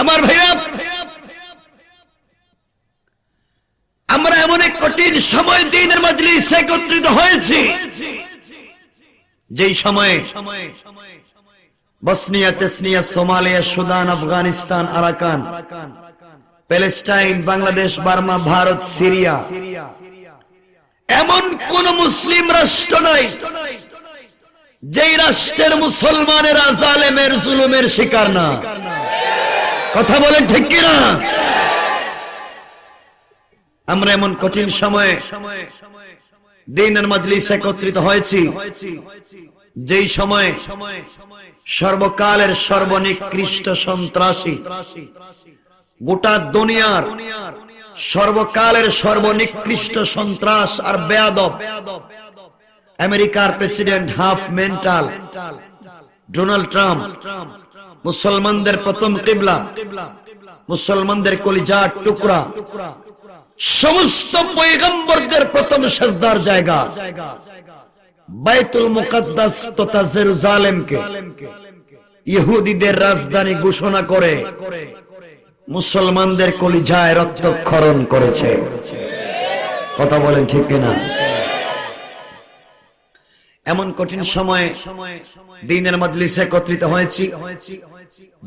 আমার ভাইরা, আমরা এমন এক কঠিন সময় দ্বীনের মজলিসে একত্রিত হয়েছি, যেই সময়ে Bosnia, Chechnya, Somalia, Sudan, Afghanistan, Arakan, Palestine, Bangladesh, Burma, Bharat, Syria, এমন কোন মুসলিম রাষ্ট্র নাই যেই রাষ্ট্রের মুসলমানেরা জালেমের জুলুমের শিকার না। কথা বলেন ঠিক কিনা? আমরা এমন কঠিন সময়ে দ্বীনের মজলিসে একত্রিত হয়েছি, যেই সময়ে সর্বকালের সর্বনিকৃষ্ট সন্ত্রাসী, গোটা দুনিয়ার সর্বকালের সর্বনিকৃষ্ট সন্ত্রাস আর বেয়াদব আমেরিকার president half mental Donald Trump, মুসলমানদের প্রথম কিবলা, মুসলমানদের কলিজার টুকরা, সমস্ত পয়গম্বরদের প্রথম সিজদার জায়গা বাইতুল মুকদ্দাস তথা জেরুজালেমকে ইহুদিদের রাজধানী ঘোষণা করে মুসলমানদের কলিজায় রক্তক্ষরণ করেছে। কথা বলেন ঠিক কিনা? এমন কঠিন সময়ে দ্বীনের মজলিসে একত্রিত হয়েছি,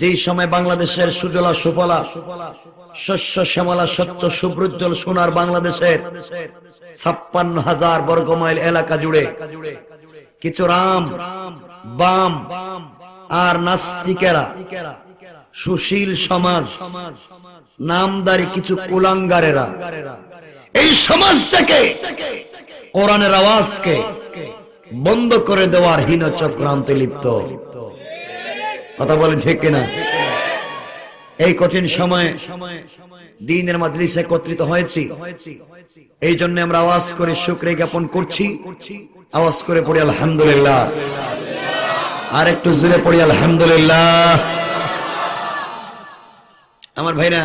যেই সময় বাংলাদেশের সুজলা সুফলা, শস্য শ্যামলা, সত্য সুব্রুজ্জ্বল সোনার বাংলাদেশের 56,000 বর্গমাইল এলাকা জুড়ে কিছু রাম, বাম আর নাস্তিকেরা, সুশীল সমাজ, নামদারি কিছু কুলাঙ্গারেরা এই সমাজ থেকে কোরআনের আওয়াজকে বন্ধ করে দেওয়ার হীন চক্রান্তে লিপ্ত। কথা বলেন ঠিক কিনা? এই কঠিন সময়ে দ্বীনের মজলিসে একত্রিত হয়েছি, এই জন্য আমরা আওয়াজ করে শুকরিয়া জ্ঞাপন করছি। আওয়াজ করে পড়ি আলহামদুলিল্লাহ, আর একটু জোরে পড়ি আলহামদুলিল্লাহ। আমার ভাইরা,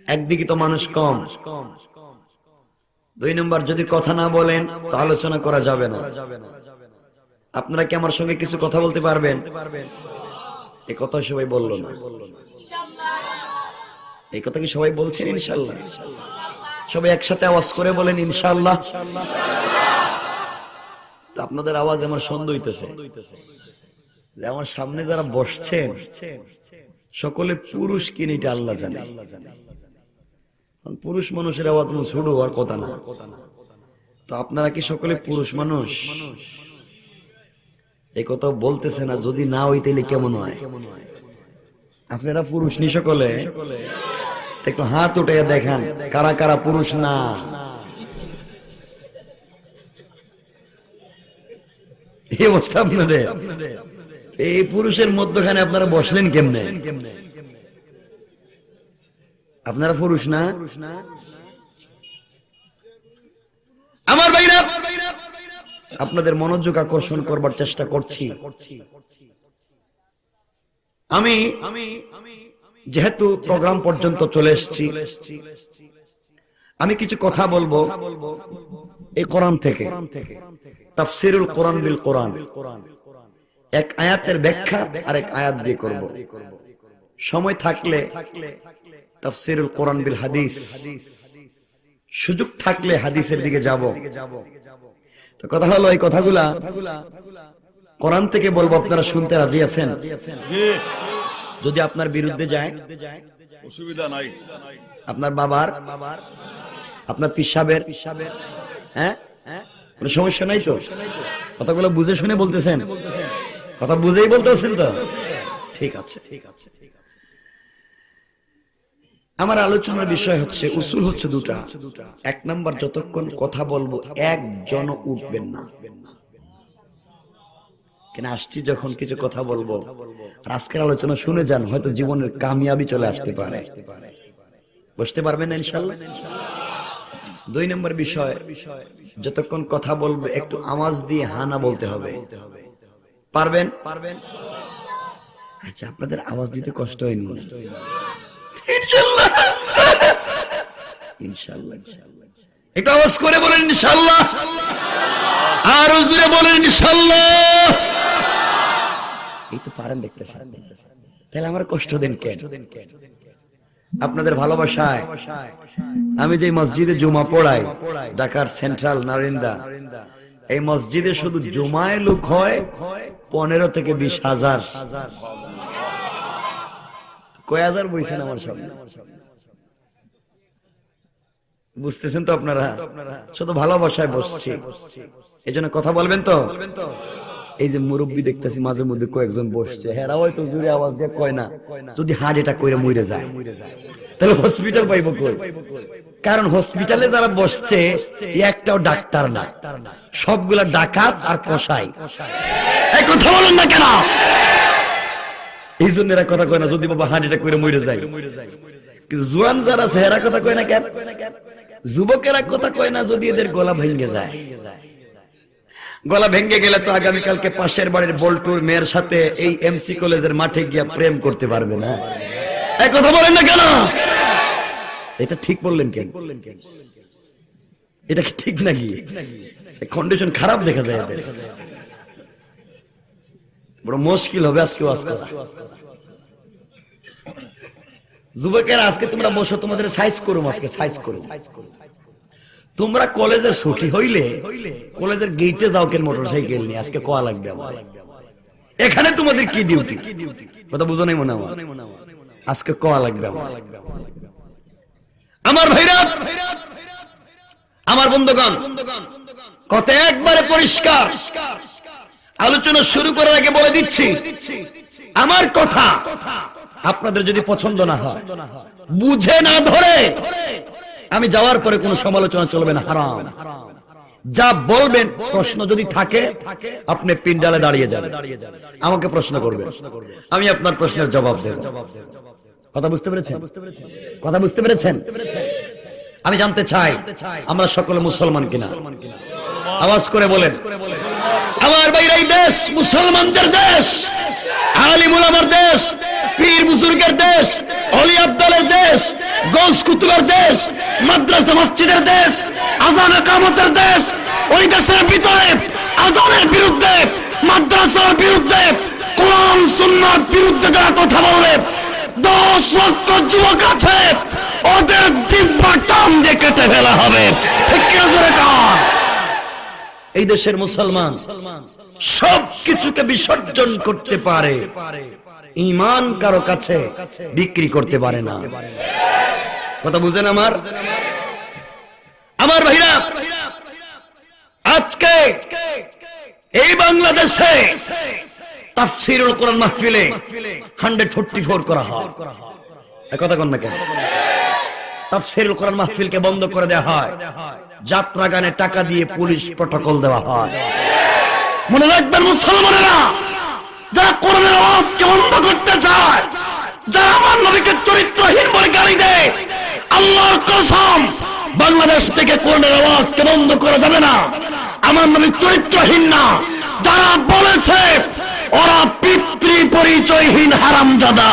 একদিকে তো মানুষ কম, 2 নম্বর যদি কথা না বলেন তো আলোচনা করা যাবে না। আপনারা কি আমার সঙ্গে কিছু কথা বলতে পারবেন? এই কথা সবাই বললো না। এই কথা কি সবাই বলছেন? ইনশাআল্লাহ। সবাই একসাথে আওয়াজ করে বলেন ইনশাআল্লাহ। তো আপনাদের আওয়াজ আমার সন্দেহ হইতেছে যে আমার সামনে যারা বসছেন সকলে পুরুষ কিনা এটা আল্লাহ জানে। পুরুষ মানুষের আওয়াজ ছোট হওয়ার কথা না। তো আপনারা কি সকলে পুরুষ মানুষ? এই কথা বলতেছে না। যদি না হই তাহলে কেমন হয়? আপনারা পুরুষ নি সকলে? একটু হাত উঠে দেখান কারা কারা পুরুষ না। এই অবস্থা আপনাদের। এই পুরুষের মধ্যখানে আপনারা বসলেন কেমনে? আপনারা পুরুষ না? আমার ভাইরা, আপনাদের মনোযোগ আকর্ষণ করবার চেষ্টা করছি। আমি যেহেতু প্রোগ্রাম পর্যন্ত চলে এসেছি, আমি কিছু কথা বলবো এই কোরআন থেকে, তাফসীরুল কোরআন বিল কোরআন। এক আয়াতের ব্যাখ্যা আর এক আয়াত দিয়ে করব। সময় থাকলে তাফসীরুল কোরআন বিল হাদিস, সুযোগ থাকলে হাদিসের দিকে যাব। তো কথা হলো, এই কথাগুলা কোরআন থেকে বলবো, আপনারা শুনতে রাজি আছেন? যদি আপনার বিরুদ্ধে যায় অসুবিধা নাই। আপনার বাবার, আপনার পিসাবের, হ্যাঁ, কোনো সমস্যা নাই তো? কথাগুলো বুঝে শুনে বলতেছেন? কথা বুঝেই বলতেছেন তো? ঠিক আছে, ঠিক আছে। আমার আলোচনার বিষয় হচ্ছে, উসুল হচ্ছে দুটা। 1 নাম্বার, যতক্ষণ কথা বলবো একজন উঠবেন না। কেন আসছি যখন কিছু কথা বলবো, আজকের আলোচনা শুনে যান, হয়তো জীবনের কামিয়াবি চলে আসতে পারে। বসতে পারবেন না ইনশাআল্লাহ? 2 নম্বর বিষয়, যতক্ষণ কথা বলবো একটু আওয়াজ দিয়ে হানা বলতে হবে। পারবেন? আচ্ছা, আপনাদের আওয়াজ দিতে কষ্ট হয়নি? ইনশাআল্লাহ, ইনশাআল্লাহ। একটু আওয়াজ করে বলেন ইনশাআল্লাহ, আর জোরে বলেন ইনশাআল্লাহ। এই তো পারেন দেখতেছেন, তাহলে আমার কষ্ট দেন কেন? আপনাদের ভালোবাসায় আমি যে মসজিদে জুমা পড়াই, ঢাকার সেন্ট্রাল নারিন্দা, এই মসজিদে শুধু জুমায় লোক হয় 15 থেকে 20,000। কয় হাজার বইছেন আমার সামনে, বুঝতেছেন তো আপনারা? শুধু ভালোবাসায় বসছি, এই জন্য কথা বলবেন তো। এই যে মুরব্বী দেখতেছি মাঝে মধ্যে কয়েকজন বসছে, হেরা হয়তো জোরে আওয়াজ দিয়ে কয় না, যদি হার্ট অ্যাটাক করে মরে যায় তাহলে হসপিটাল পাইবো কই? কারণ হসপিটালে যারা বসছে একটাও ডাক্তার না, সবগুলা ডাকাত আর কসাই। এই কথা বলেন না কেন? এই জন্য এরা কথা কয় না, যদি বাবা হার্ট অ্যাটাক করে মরে যায়। কিন্তু জোয়ান যারা আছে এরা কথা কয় না কেন? যুবকেরা কথা কয় না, যদি এদের গলা ভেঙে যায়। গলা ভেঙে গেলে তো আগামীকালকে পাশের বাড়ির বল্টুর মেয়ের সাথে এই এমসি কলেজের মাঠে গিয়া প্রেম করতে পারবে না। এই কথা বলেন না কেন? এটা ঠিক বললেন কেন? এটা কি ঠিক নাকি? কন্ডিশন খারাপ দেখা যায় এদের, বড় মুশকিল হবে আজকে ওয়াজ করা। যুবকেরা আজকে তোমরা বসো, তোমাদের সাইজ করুম, আজকে সাইজ করুম। তোমরা কলেজের ছুটি হইলে কলেজের গেটে যাও কেন মোটরসাইকেল নিয়ে? আজকে কোয়া লাগবে আমার, এখানে তোমাদের কি ডিউটি? কথা বুঝো নাই মনে হয়? আজকে কোয়া লাগবে আমার ভাইরা, আমার বন্ধুগণ। কত একবারে পরিষ্কার আলোচনা শুরু করার আগে বলে দিচ্ছি, আমার কথা আপনাদের যদি পছন্দ না হয়, বুঝে না ধরে আমি যাওয়ার পরে কোনো সমালোচনা চলবে না, হারাম। যা বলবেন, প্রশ্ন যদি থাকে আপনি পিন্ডালে দাঁড়িয়ে যাবেন, আমাকে প্রশ্ন করবেন, আমি আপনার প্রশ্নের জবাব দেব। কথা বুঝতে পেরেছেন? কথা বুঝতে পেরেছেন? আমি জানতে চাই আমরা সকলে মুসলমান কিনা, আওয়াজ করে বলেন। আমার ভাইরা, এই দেশ মুসলমানদের দেশ, আলিম উলামার দেশ, পীর বুজুর্গের দেশ, ওলি আব্দালের দেশ, গৌস কুতুবের দেশ, মাদ্রাসা মসজিদের দেশ, আযান ইকামতের দেশ। ওই দেশের ভিতরে আযানের বিরুদ্ধে, মাদ্রাসার বিরুদ্ধে, কোরআন সুন্নাহর বিরুদ্ধে যারা কথা বলবে, 10 লক্ষ যুবক আছে, ওদের জিহ্বা টান দিয়ে কেটে ফেলা হবে। ঠিক কি জোরে কান? এই দেশের মুসলমান সব কিছুকে বিসর্জন করতে পারে, ঈমান কারো কাছে বিক্রি করতে পারে না। কথা বুঝেন আমার? আমার ভাইরা, আজকে এই বাংলাদেশে তাফসীরুল কোরআন মাহফিলে 144 করা হয়। কথা কন না কেন? তাফসীরুল কোরআন মাহফিলকে বন্ধ করে দেওয়া হয়, যাত্রা গানে টাকা দিয়ে পুলিশ প্রটোকল দেওয়া হয়। মনে রাখবেন মুসলমানেরা, যারা কোরআনের আওয়াজকে বন্ধ করতে চায়, যারা আমার নবীকে চরিত্রহীন বলে গালি দেয়, আল্লাহর কসম বাংলাদেশ থেকে কোরআনের আওয়াজকে বন্ধ করা যাবে না। আমার নবী চরিত্রহীন না, যারা বলেছে ওরা পিতৃ পরিচয়হীন হারামজাদা।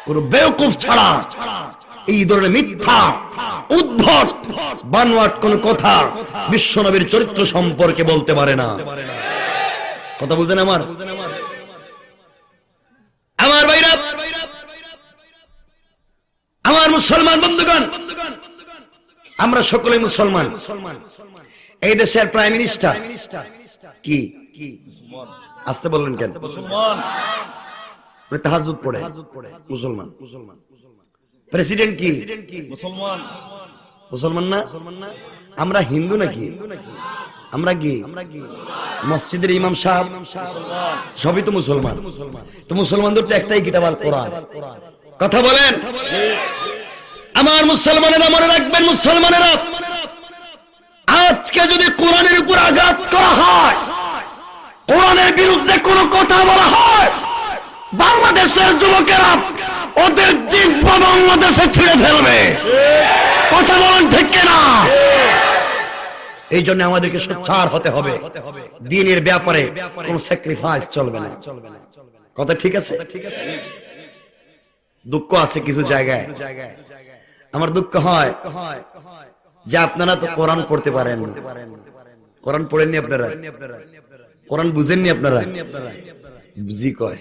কোন বেওকুফ ছাড়া এই ধরনের মিথ্যা উদ্ভট বানোয়াট কোন কথা বিশ্ব নবীর চরিত্র সম্পর্কে বলতে পারে না। কথা বুঝেন আমার? আমার ভাইরা, আমার মুসলমান বন্ধুগণ, আমরা সকলে মুসলমান। এই দেশের প্রাইম মিনিস্টার কি? আসতে বললেন কেন? তাহাজ্জুদ পড়ে, মুসলমান। প্রেসিডেন্ট কি? মুসলমান। মুসলমান না? আমরা হিন্দু নাকি? আমরা কি? মসজিদের ইমাম সাহেব সবই তো মুসলমান। তো মুসলমানদের তো একটাই কিতাব আল কোরআন। কথা বলেন আমার মুসলমানেরা, মনে রাখবেন মুসলমানেরা, আজকে যদি কোরআনের উপর আঘাত করা হয়, কোরআনের বিরুদ্ধে কোনো কথা বলা হয়, বাংলাদেশের যুবকেরা ওদের জিহ্বা বাংলাদেশে ছিঁড়ে ফেলবে। কথা বলেন ঠিক কিনা? এই জন্য আমাদেরকে সোচ্চার হতে হবে, দ্বীনের ব্যাপারে কোন স্যাক্রিফাইস চলবে না। কথা ঠিক আছে? দুঃখ আছে কিছু জায়গায়, আমার দুঃখ হয় যে আপনারা তো কোরআন পড়তে পারেন না। কোরআন পড়েননি আপনারা? কোরআন বুঝেননি আপনারা? বুঝি কয়।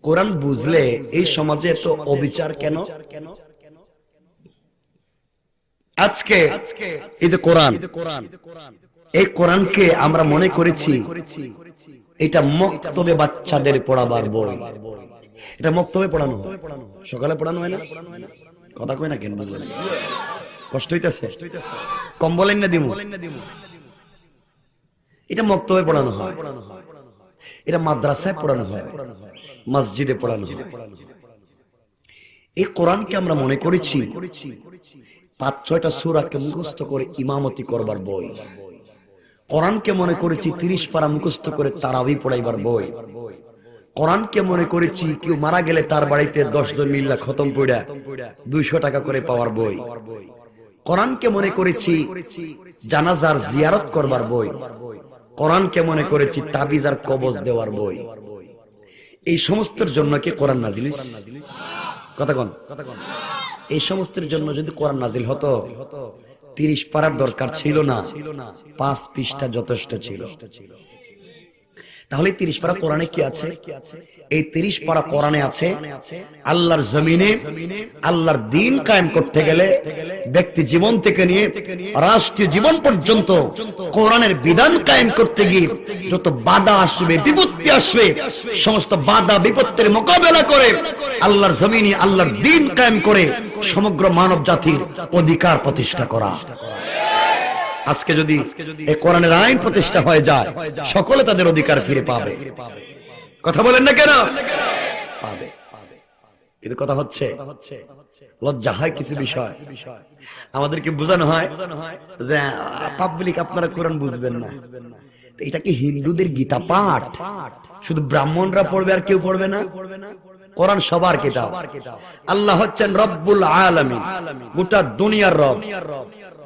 কোরআন বুঝলে এই সমাজে এত অবিচার কেন? আজকে এই যে কোরআন, এই কোরআনকে আমরা মনে করেছি এটা মক্তবে বাচ্চাদের পড়াবার বই। এটা মক্তবে পড়ানো হয়, সকালে পড়ানো হয় না? কথা কয় না কেন? বুঝলেন? কষ্ট হইতেছে? কম বলেন না দিমু? এটা মক্তবে পড়ানো হয়, এটা মাদ্রাসায় পড়ানো হয়, মসজিদে পড়ানো হয়। এই কোরআনকে আমরা মনে করেছি 5-6টা সূরাকে মুখস্থ করে ইমামতি করবার বই। কোরআনকে মনে করেছি 30 পারা মুখস্থ করে তারাবি পড়াইবার বই। কোরআনকে মনে করেছি কেউ মারা গেলে তার বাড়িতে 10 জন মিল্লা খতম পড়া 200 টাকা করে পাওয়ার বই। কোরআনকে মনে করেছি জানাজার জিয়ারত করবার বই। কোরআনকে মনে করেছি তাবিজ আর কবজ দেওয়ার বই। এই সমস্তের জন্য কি কোরআন নাজিল? কথা কোন? এই সমস্তের জন্য যদি কোরআন নাজিল হতো 30 পারার দরকার ছিল না, 5 পৃষ্ঠা যথেষ্ট ছিল। তাহলে 30 পারা কোরআনে কি আছে? এই 30 পারা কোরআনে আছে আল্লাহর জমিনে আল্লাহর দ্বীন কায়েম করতে গেলে ব্যক্তি জীবন থেকে নিয়ে রাষ্ট্রীয় জীবন পর্যন্ত কোরআনের বিধান কায়েম করতে গিয়ে যত বাধা আসবে, বিপত্তি আসবে, সমস্ত বাধা বিপত্তির মোকাবেলা করে আল্লাহর জমিনে আল্লাহর দ্বীন কায়েম করে সমগ্র মানব জাতির অধিকার প্রতিষ্ঠা করা। আজকে যদি এই কোরআনের আইন প্রতিষ্ঠা হয়ে যায়, সকলে তাদের অধিকার ফিরে পাবে। কথা বলেন না কেন? পাবে। কিন্তু কথা হচ্ছে লজ্জা হয় কিছু বিষয়। আমাদেরকে বোঝানো হয় যে পাবলিক আপনারা কোরআন বুঝবেন না। এটা কি হিন্দুদের গীতা পাঠ? শুধু ব্রাহ্মণরা পড়বে আর কেউ পড়বে না? কোরআন সবার কিতাব। আল্লাহ হচ্ছেন রব্বুল আলামিন, গোটা দুনিয়ার রব।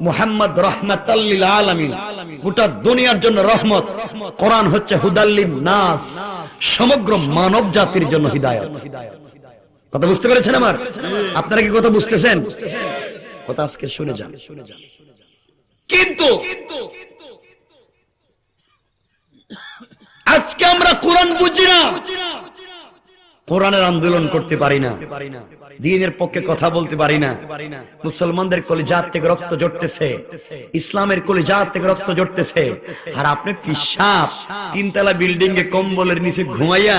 মুহাম্মদ রাহমাতাল লিল আলামিন, গোটা দুনিয়ার জন্য রহমত। কোরআন হচ্ছে হুদাল্লিন নাস, সমগ্র মানব জাতির জন্য হিদায়াত। কথা বুঝতে পেরেছেন আমার? আপনারা কি কথা বুঝতেছেন? কথা আজকে শুনে যান। কিন্তু আজকে আমরা কোরআন বুঝি না, কোরআনের আন্দোলন করতে পারি না, দ্বীনের পক্ষে কথা বলতে পারি না। মুসলমানদের কলিজাত থেকে রক্ত ঝরতেছে, ইসলামের কলিজাত থেকে রক্ত ঝরতেছে, আর আপনি পিশাব 3 তলা বিল্ডিং এ কম্বলের নিচে ঘুমাইয়া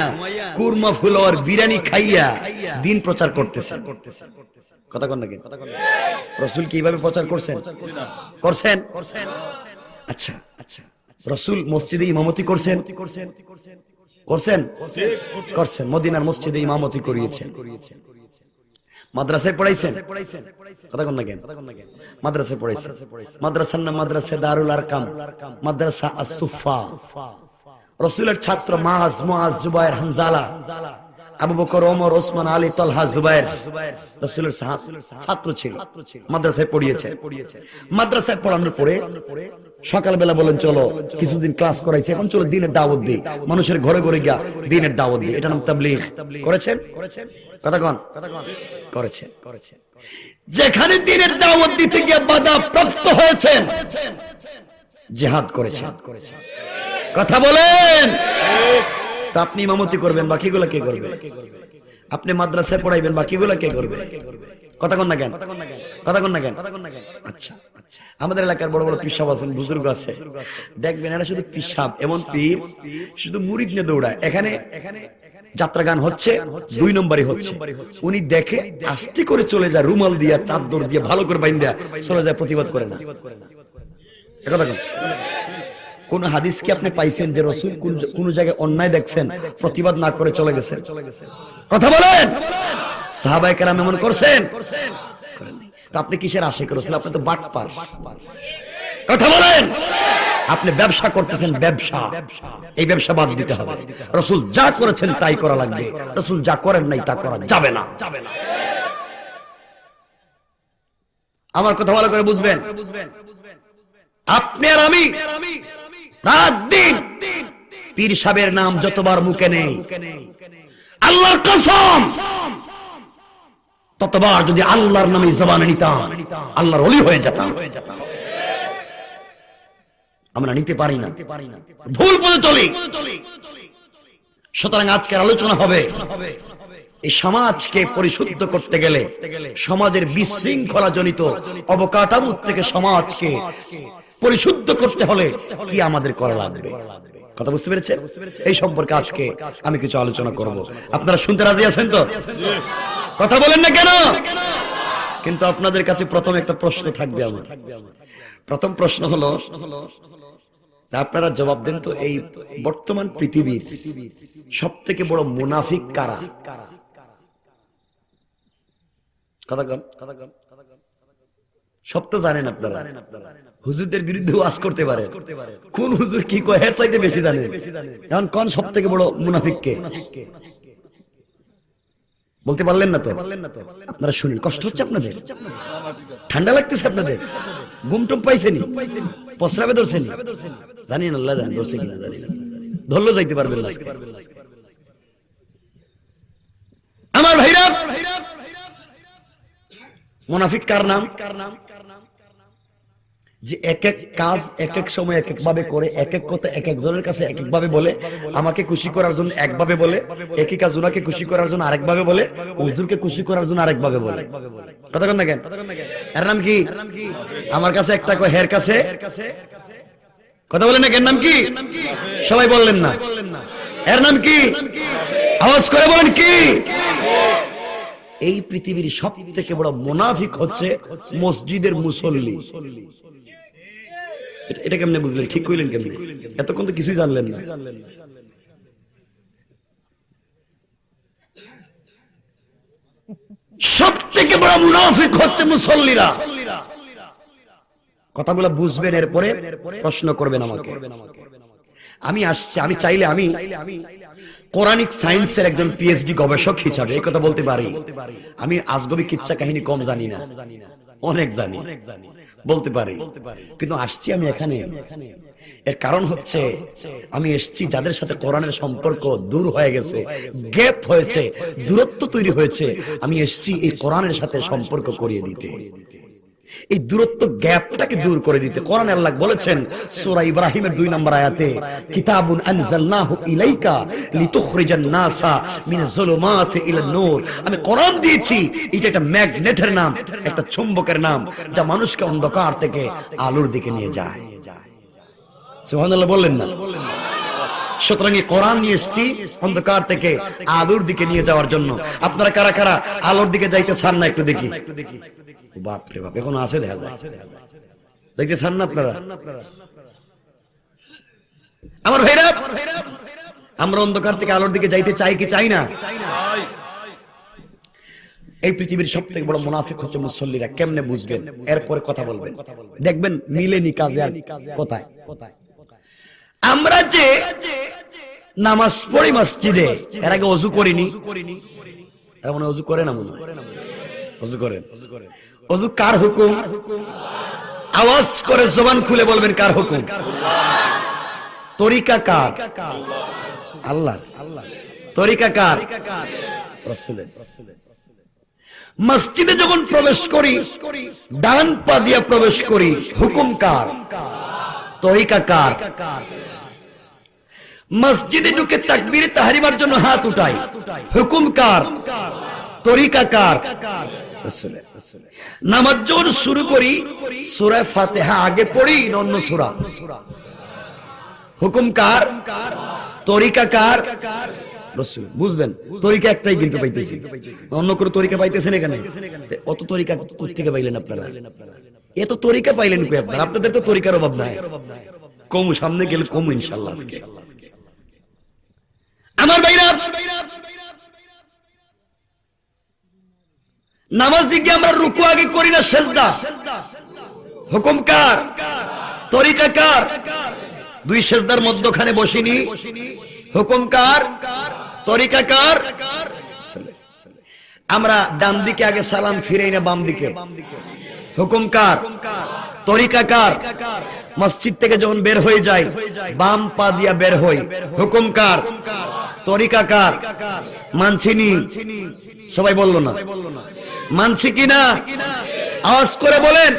কুরমা ফুলাওয়ার বিরিয়ানি খাইয়া দ্বীন প্রচার করতেছেন। কথা কোন নাকি? রাসূল কিভাবে প্রচার করছেন? আচ্ছা, রাসূল মসজিদে ইমামতি করছেন? মদিনার মসজিদে ইমামতি করিয়েছেন। মাদ্রাসায় পড়াইছেন? কথা কোন নাকি? মাদ্রাসায় পড়াইছেন। মাদ্রাসার নাম মাদ্রাসা দারুল আরকাম, মাদ্রাসা আস-সুফা। রাসূলের ছাত্র মুআজ, জুবায়ের, হানজালা, আবু বকর, ওমর, ওসমান, আলী, তালহা, জুবায়ের রাসূলের ছাত্র ছিল। মাদ্রাসায় পড়িয়েছে। মাদ্রাসায় পড়ানোর পরে সকালবেলা বলেন চলো কিছুদিন ক্লাস করাইছে, এখন চলো দ্বীনের দাওয়াত দিই, মানুষের ঘরে ঘরে গিয়া দ্বীনের দাওয়াত দিই। এটা নাম তাবলীগ। করেছেন? কথা কোন? করেছেন। যেখানে দ্বীনের দাওয়াত দিতে গিয়ে বাধা প্রাপ্ত হয়েছেন, জিহাদ করেছেন। কথা বলেন। তা আপনি ইমামতি করবেন, বাকিগুলো কে করবে? আপনি মাদ্রাসায় পড়াইবেন, বাকিগুলো কে করবে? কথা কোন না কেন? আচ্ছা, আমাদের এলাকার বড় বড় পিসাব আছেন, বুজুর্গ আছে, দেখবেন এরা শুধু পিসাব, এমন পীর শুধু মুরিদ নিয়ে দৌড়ায়। এখানে যাত্রা গান হচ্ছে, 2 নম্বরই হচ্ছে, উনি দেখে আস্তে করে চলে যায়, রুমাল দিয়া চাদর দিয়ে ভালো করে বাইন্ধা চলে যায়, প্রতিবাদ করে না। কথা কোন? কোন হাদিস কি আপনি পাইছেন যে রাসূল কোন জায়গায় অন্যায় দেখছেন, প্রতিবাদ না করে চলে গেছেন? কথা বলেন। সাহাবায়ে কেরাম এমন করছেন? তো আপনি কিসের আশিক রাসূল? আপনি তো বাটপার। কথা বলেন। আপনি ব্যবসা করতেছেন, ব্যবসা, এই ব্যবসা বাদ দিতে হবে। রাসূল যা করেছেন তাই করা লাগবে, রাসূল যা করেন নাই তা করা যাবে না। আমার কথা ভালো করে বুঝবেন। আপনি আর আমি রাত দিন পীর সাহেবের নাম যতবার মুখে নেই, আল্লাহর কসম, ততবার যদি আল্লাহর নামে জবানে নিতাম, আল্লাহর ওলি হয়ে যেতাম। আমরা নিতে পারি না, ভুল পথে চলি। সুতরাং আজকের আলোচনা হবে এই সমাজকে পরিশুদ্ধ করতে গেলে, সমাজের বিশৃঙ্খলা জনিত অবকাঠামো থেকে সমাজকে পরিশুদ্ধ করতে হলে কি আমাদের করা লাগবে। কথা বুঝতে পেরেছেন? এই সম্পর্কে আজকে আমি কিছু আলোচনা করব। আপনারা শুনতে রাজি আছেন তো? কথা বলেন না কেন? কিন্তু আপনাদের কাছে প্রথম একটা প্রশ্ন থাকবে আমার। প্রথম প্রশ্ন হলো, আপনারা জবাব দেন তো, এই বর্তমান পৃথিবীর সব থেকে বড় মুনাফিক কারা? কথা কন। সব তো জানেন আপনারা, হুজুরদের বিরুদ্ধে ওয়াজ করতে পারে, কোন হুজুর কি কয় এর চাইতে বেশি জানেন। এখন কোন সব থেকে বড় মুনাফিক কে? বলতে পারলেন না তো? আপনারা শুনেন, কষ্ট হচ্ছে আপনাদের? ঠান্ডা লাগতেছে আপনাদের? ঘুমটুম পাইছেনি? প্রস্রাবে ধরছেনি? জানি না, আল্লাহ জানে ধরছে কিনা, জানি না। ধরলেও যাইতে পারবেন না। আমার ভাইরা, মুনাফিক কার নাম? যে এক এক কাজ এক এক সময় এক এক ভাবে করে, এক এক কথা এক একজনের কাছে এক এক ভাবে বলে, আমাকে খুশি করার জন্য একভাবে বলে, একই কাজ ওনাকে খুশি করার জন্য আরেক ভাবে বলে, হুজুরকে খুশি করার জন্য আরেক ভাবে বলে। কথা কন না কেন? এর নাম কি? আমার কাছে একটা কয়, হের কাছে কথা বলেন না, এর নাম কি? সবাই বললেন না। এর নাম কি? আওয়াজ করে বলেন কি? এই পৃথিবীর সব থেকে বড় মুনাফিক হচ্ছে মসজিদের মুসল্লি। এটা কেমনে বুঝলেন? ঠিক কইলেন কেমনে? এতক্ষণ তো কিছুই জানলেন না। সব থেকে বড় মুনাফিক হচ্ছে মুসল্লিরা। কথাগুলো বুঝবেন, এরপরে প্রশ্ন করবেন আমাকে। আমি আসছি, আমি চাইলে আমি কোরআনিক সায়েন্সের একজন পিএইচডি গবেষক হিসাবে এই কথা বলতে পারি, আমি আজগবি কিচ্ছা কাহিনী কম জানি না, অনেক জানি, বলতে পারি। কিন্তু আসছি আমি এখানে, এর কারণ হচ্ছে আমি এসেছি যাদের সাথে কোরআনের সম্পর্ক দূর হয়ে গেছে, গ্যাপ হয়েছে, দূরত্ব তৈরি হয়েছে। আমি এসেছি এই কোরআনের সাথে সম্পর্ক করিয়ে দিতে, এই দূরত্ব গ্যাপটাকে দূর করে দিতে। কোরআনে আল্লাহ বলেছেন সূরা ইব্রাহিমের 2 নম্বর আয়াতে, কিতাবুন আনজালনাহু ইলাইকা লিতুখরিজান নাসা মিনাজ যুলুমাতি ইলান নূর। আমি কোরআন দিয়েছি, এটা একটা ম্যাগনেটের নাম, একটা চুম্বকের নাম, যা মানুষকে অন্ধকার থেকে আলোর দিকে নিয়ে যায়। সুবহানাল্লাহ বললেন না? সুতরাং এই কোরআন নিয়ে এসেছি অন্ধকার থেকে আলোর দিকে নিয়ে যাওয়ার জন্য। আপনারা কারা কারা আলোর দিকে যাইতে চান না? একটু দেখি। বাপরে বাপ, এখন আছে, দেখা যায়। দেখতে চান না আপনারা? আমার ভাইরা, আমরা অন্ধকার থেকে আলোর দিকে যাইতে চাই কি চাই না? এই পৃথিবীর সব থেকে বড় মুনাফিক হচ্ছে মুসল্লিরা। কেমনে বুঝবেন? এরপরে কথা বলবেন, দেখবেন মিলেনি কাজে আর কথায়। আমরা যে নামাজ পড়ি মসজিদে, এর আগে ওযু করিনি, এর মানে ওযু করে না, মনে হয় ওযু করেন। ওযু কার হুকুম? আওয়াজ করে জবান খুলে বলবেন, কার হুকুম? তরিকা কার? আল্লাহর। তরিকা কার? রাসূলের। মসজিদে যখন প্রবেশ করি, ডান পা দিয়ে প্রবেশ করি, হুকুম কার? তরিকা কার? মসজিদে ঢুকে তাকবীরে তাহরিমার জন্য হাত উঠাই, হুকুম কার? তরিকা কার? রাসূলের। নামাজ যখন শুরু করি, সূরা ফাতিহা আগে পড়ি না অন্য সূরা? হুকুম কার? তরিকা কার? রাসূল। বুঝবেন, তরিকা একটাই কিন্তু পাইতেছি, অন্য কোনো তরিকা পাইতেছেন এখানে? অত তরিকা কোথা থেকে পাইলেন আপনারা? এত তরিকা পাইলেন কই আপনারা? আপনাদের তো তরিকার অভাব নাই। কম সামনে গেলে কম ইনশাআল্লাহ। আজকে আমার ভাইরা, নামাজে গিয়ে আমরা রুকু আগে করি না সেজদা? হুকুম কার? তরিকা কার? দুই সেজদার মধ্যখানে বসিনি, হুকুম কার? তরিকা কার? আমরা ডান দিকে আগে সালাম ফিরাই না বাম দিকে, হুকুম কার? তরিকা কার? মসজিদ থেকে যখন বের হয়ে যায় বাম পা দিয়া বের হই, হুকুম কার? তরিকা কার? মানছিনি? সবাই বললো না, মানছি কিনা? আওয়াজ করে বলেন।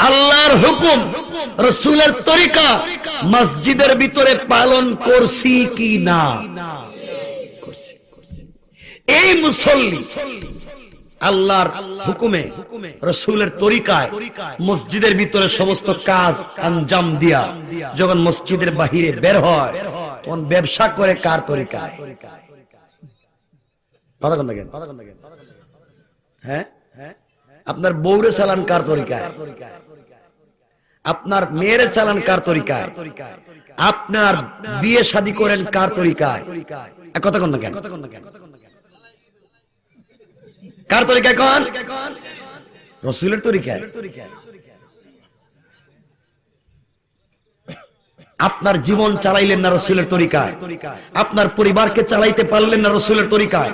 আল্লাহর হুকুম রাসূলের তরিকা মসজিদের ভিতরে পালন করছি কি না? করছি। এই মুসল্লি আল্লাহর হুকুমে রাসূলের তরিকায় মসজিদের ভিতরে সমস্ত কাজ আঞ্জাম দিয়া যখন মসজিদের বাহিরে বের হয় তখন ব্যবসা করে কার তরিকায়? কথা কোন দেখেন? হ্যাঁ, আপনার বউরে চালান কার তরিকায়? আপনার মেয়েরে চালান কার তরিকায়? আপনার বিয়ে শাদী করেন কার তরিকায়? কথা কোন দেখেন? কার তরিকায় কোন? রাসূলের তরিকায়। আপনার জীবন চালাইলেন না রাসূলের তরিকায়, আপনার পরিবারকে চালাইতে পারলেন না রাসূলের তরিকায়,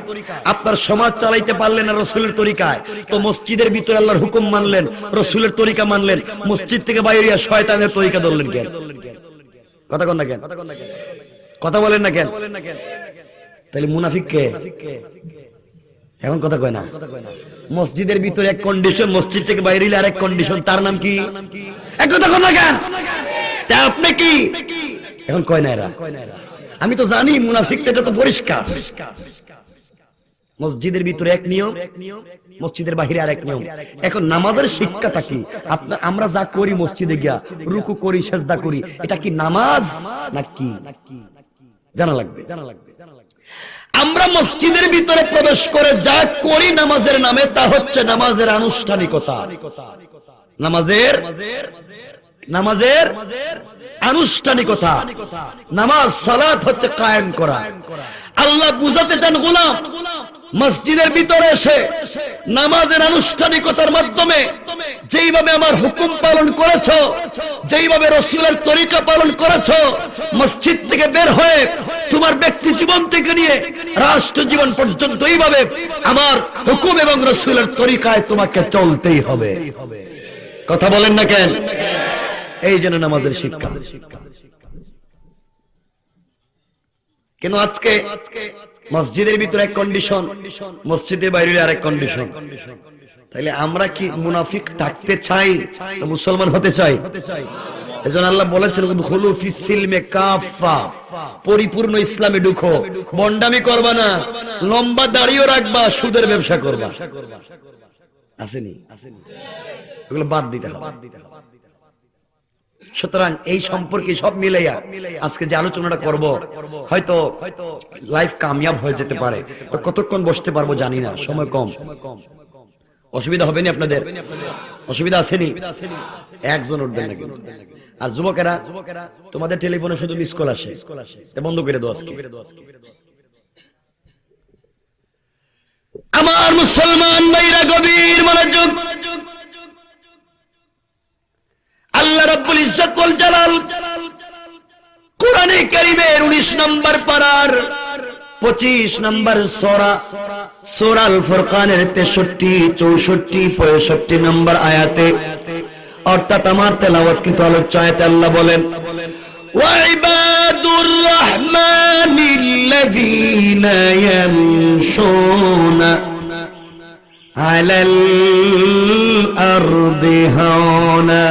আপনার সমাজ চালাইতে পারলেন না রাসূলের তরিকায়, তো মসজিদের ভিতরে আল্লাহর হুকুম মানলেন, রাসূলের তরিকা মানলেন, মসজিদ থেকে বাইরে শয়তানের তরিকা ধরলেন কেন? কথা কোন না কেন? কথা বলেন না কেন? তাহলে মুনাফিক কে? এখন কথা কয় না। মসজিদের ভিতরে এক কন্ডিশন, মসজিদ থেকে বাইরে আরেক কন্ডিশন, তার নাম কি? এক কথা কয় না কেন? আপনি কি এখন কয় না এরা? আমি তো জানি মুনাফিক, এটা তো পরিষ্কার। মসজিদের ভিতরে এক নিয়ম, মসজিদের বাহিরে আরেক নিয়ম। এখন নামাজের শিক্ষাটা কি? আমরা যা করি মসজিদে গিয়া রুকু করি, সেজদা করি, এটা কি নামাজ নাকি? জানা লাগবে। আমরা মসজিদের ভিতরে প্রবেশ করে যা করি নামাজের নামে, তা হচ্ছে নামাজের আনুষ্ঠানিকতা। নামাজের আনুষ্ঠানিকতা। নামাজ সালাত হচ্ছে কায়েম করা। আল্লাহ বুঝাতে চান গোলাম, মসজিদের ভিতরে এসে নামাজের আনুষ্ঠানিকতার মাধ্যমে যেইভাবে আমার হুকুম পালন করেছো, যেইভাবে রাসূলের তরিকা পালন করেছো, মসজিদ থেকে বের হয়ে তোমার ব্যক্তি জীবন থেকে নিয়ে রাষ্ট্র জীবন পর্যন্ত এইভাবে আমার হুকুম এবং রাসূলের তরিকায় তোমাকে চলতেই হবে। কথা বলেন না কেন? এই জন্য নামাজের শিক্ষা। কিন্তু আজকে মসজিদের ভিতরে এক কন্ডিশন, মসজিদের বাইরে আরেক কন্ডিশন। তাইলে আমরা কি মুনাফিক থাকতে চাই, মুসলমান হতে চাই? এজন্য আল্লাহ বলেছেন উদখুলু ফিস সিলমে কাফা, পরিপূর্ণ ইসলামে ঢুকো। বন্ডামি করবা না, লম্বা দাড়িও রাখবা, সুদের ব্যবসা করবা। আসেনি? এগুলো বাদ দিতে হবে। সুতরাং এই সম্পর্কে সব মিলাইয়া আজকে যে আলোচনাটা করব, হয়তো লাইফ কামিয়াব হয়ে যেতে পারে। তো কতক্ষণ বসতে পারবো জানি না, সময় কম। অসুবিধা হবে না আপনাদের? অসুবিধা আসেনি? একজন উঠবেন না কিন্তু। আর যুবকেরা, তোমাদের টেলিফোনে শুধু মিস কল আসে, বন্ধ করে দাও আজকে। আমার মুসলমান ভাইরা গভীর মনোযোগ। আল্লাহ রাব্বুল ইজ্জত ওয়াল জালাল কোরআনে কারীমের 19 নম্বর পারার 25 নম্বর সূরা আল ফুরকানের 63, 64, 65 নম্বর আয়াতে, অর্থাৎ আমার তেলাওয়াতকৃত আলোচ্য আয়াতে আল্লাহ বলেন, ওয়া ইবাদুর রাহমানিল্লাযীনা ইয়ামশুনা আলাল আরদি হাওনা।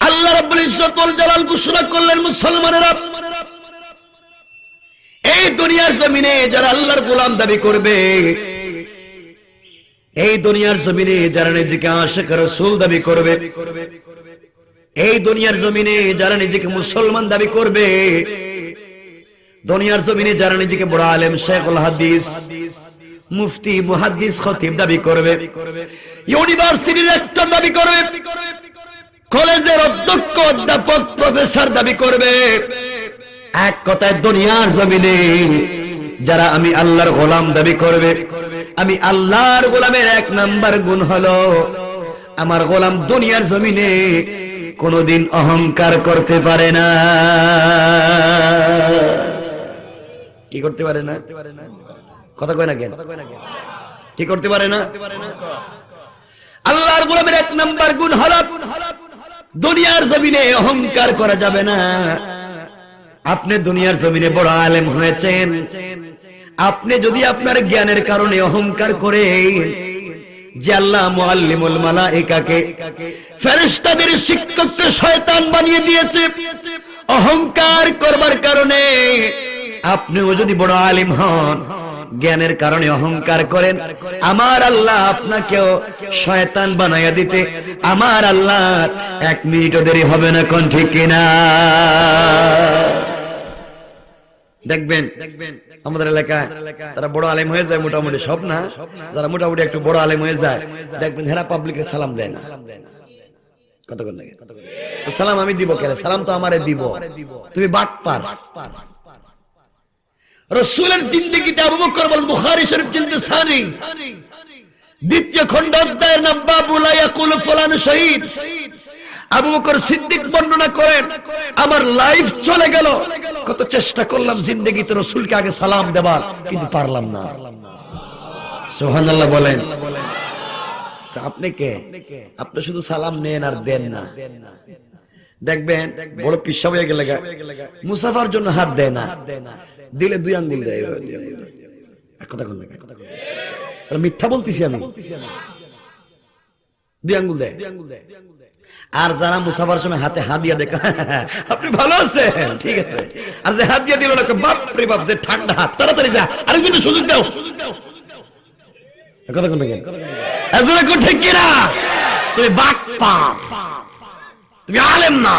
আল্লাহ রাব্বুল ইজ্জত ওয়াল জালাল ঘোষণা করলেন, মুসলমানেরা, এই দুনিয়ার জমিনে যারা আল্লাহর গোলাম দাবি করবে, এই দুনিয়ার জমিনে যারা নিজেকে আশিক রাসূল দাবি করবে, এই দুনিয়ার জমিনে যারা নিজেকে মুসলমান দাবি করবে, দুনিয়ার জমিনে যারা নিজেকে বড় আলেম, শেখুল হাদিস, মুফতি, মুহাদ্দিস, খতিব দাবি করবে, ইউনিভার্সিটির লেকচার দাবি করবে, কলেজের অধ্যক্ষ, অধ্যাপক, প্রফেসর দাবি করবে, এক কথায় দুনিয়ার জমিনে যারা আমি আল্লাহর গোলাম দাবি করবে, আমি আল্লাহর গোলামের 1 নাম্বার গুণ হলো আমার গোলাম দুনিয়ার জমিনে কোনদিন অহংকার করতে পারে না। কি করতে পারে না? কথা কয় না কেন? কি করতে পারে না? আল্লাহর গোলামের 1 নাম্বার গুণ হলো দুনিয়ার জমিনে অহংকার করা যাবে না। আপনি দুনিয়ার জমিনে বড় আলেম হয়েছেন, আপনি যদি আপনার জ্ঞানের কারণে অহংকার করে যে আল্লাহ মুআল্লিমুল মালায়েকাকে ফেরেশতাদের শিক্ষককে শয়তান বানিয়ে দিয়েছে অহংকার করবার কারণে। আপনিও যদি বড় আলিম হন, জ্ঞানের কারণে অহংকার করেন, আমার আল্লাহ আপনাকেও শয়তান বানাইয়া দিতে আমার আল্লাহ 1 মিনিটও দেরি হবে না। কোন ঠিক কিনা? দেখবেন আমাদের এলাকায় তারা বড় আলেম হয়ে যায়, মোটামুটি সব না, যারা মোটামুটি একটু বড় আলেম হয়ে যায় দেখবেন হেরা পাবলিকে সালাম দেয় না। কতক্ষণ লাগে? সালাম আমি দিব কেন? সালাম তো আমারে দিব, তুমি বাটপার। রাসূলের জিন্দেগিতে আবু বকর বলেন, বুখারী শরীফ জিলদে সানি 2য় খণ্ড অধ্যায়ের নাম বাবু লা ইয়াকুলু ফুলান শহীদ। আবু বকর সিদ্দিক বর্ণনা করেন, আমার লাইফ চলে গেল, কত চেষ্টা করলাম জিন্দেগিতে রাসূলকে আগে সালাম দেবার, কিন্তু পারলাম না। সুবহানাল্লাহ বলেন। তো আপনি কে? আপনি শুধু সালাম নেন আর দেন না। দেখবেন বড় পিচ্ছা হয়ে গেলে মুসাফার জন্য হাত দেয় না, দিলে 2 আঙ্গুল দেয়। কথা কোন মিথ্যা বলতেছি আমি? 2 আঙ্গুল দেয়। আর যারা মুসাফার সময় হাতে হাত দিয়া দেখা আপনি ভালো আছেন, ঠিক আছে, আর যে হাত দিয়া দিল বাপ রে বাপ, যে ঠান্ডা হাত, তাড়াতাড়ি যা, আরেকজনের সুযোগ দাও। কথা কোন ঠিক কিনা? তুমি বাক পা, তুমি আলেম না।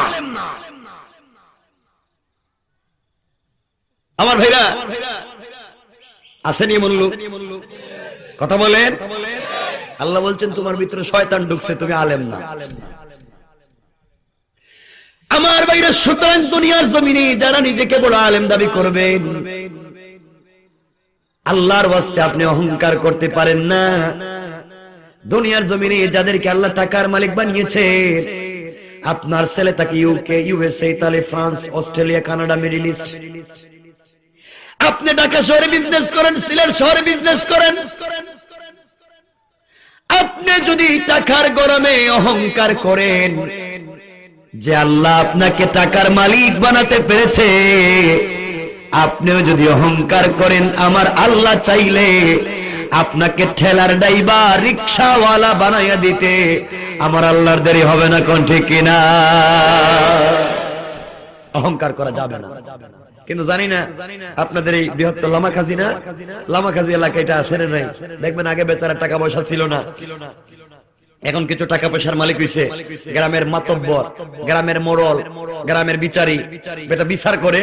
আমার ভাইরা আসেনি এমন লোক? কথা বলেন। আল্লাহ বলছেন তোমার ভিতরে শয়তান ঢুকছে, তুমি আলেম না। আমার ভাইরা, সুতরাং দুনিয়ার জমিনে যারা নিজেকে বড় আলেম দাবি করবেন, আল্লাহর ওয়াস্তে আপনি অহংকার করতে পারেন না। দুনিয়ার জমিনে যাদেরকে আল্লাহ টাকার মালিক বানিয়েছে, আপনার ছেলে তাকে UK, USA, Italy, France, Australia, Canada, middle east, আপনি ঢাকা শহরে বিজনেস করেন, সিলেট শহরে বিজনেস করেন, আপনি যদি টাকার গরমে অহংকার করেন যে আল্লাহ আপনাকে টাকার মালিক বানাতে পেরেছে, আপনিও যদি অহংকার করেন, আমার আল্লাহ চাইলে আপনাকে ঠেলার ড্রাইভার, রিকশাওয়ালা বানাইয়া দিতে আমার আল্লাহর দেরি হবে না। কোন ঠিক কিনা? অহংকার করা যাবে না। কিন্তু জানি না আপনাদের এই বৃহত্তর লামাখাজি এলাকা এটা আসে নাই। দেখবেন আগে বেচারা টাকা পয়সা ছিল না, এখন কিছু টাকা পয়সার মালিক হইছে। গ্রামের মাতব্বর, গ্রামের মোড়ল, গ্রামের বিচারি বেটা বিচার করে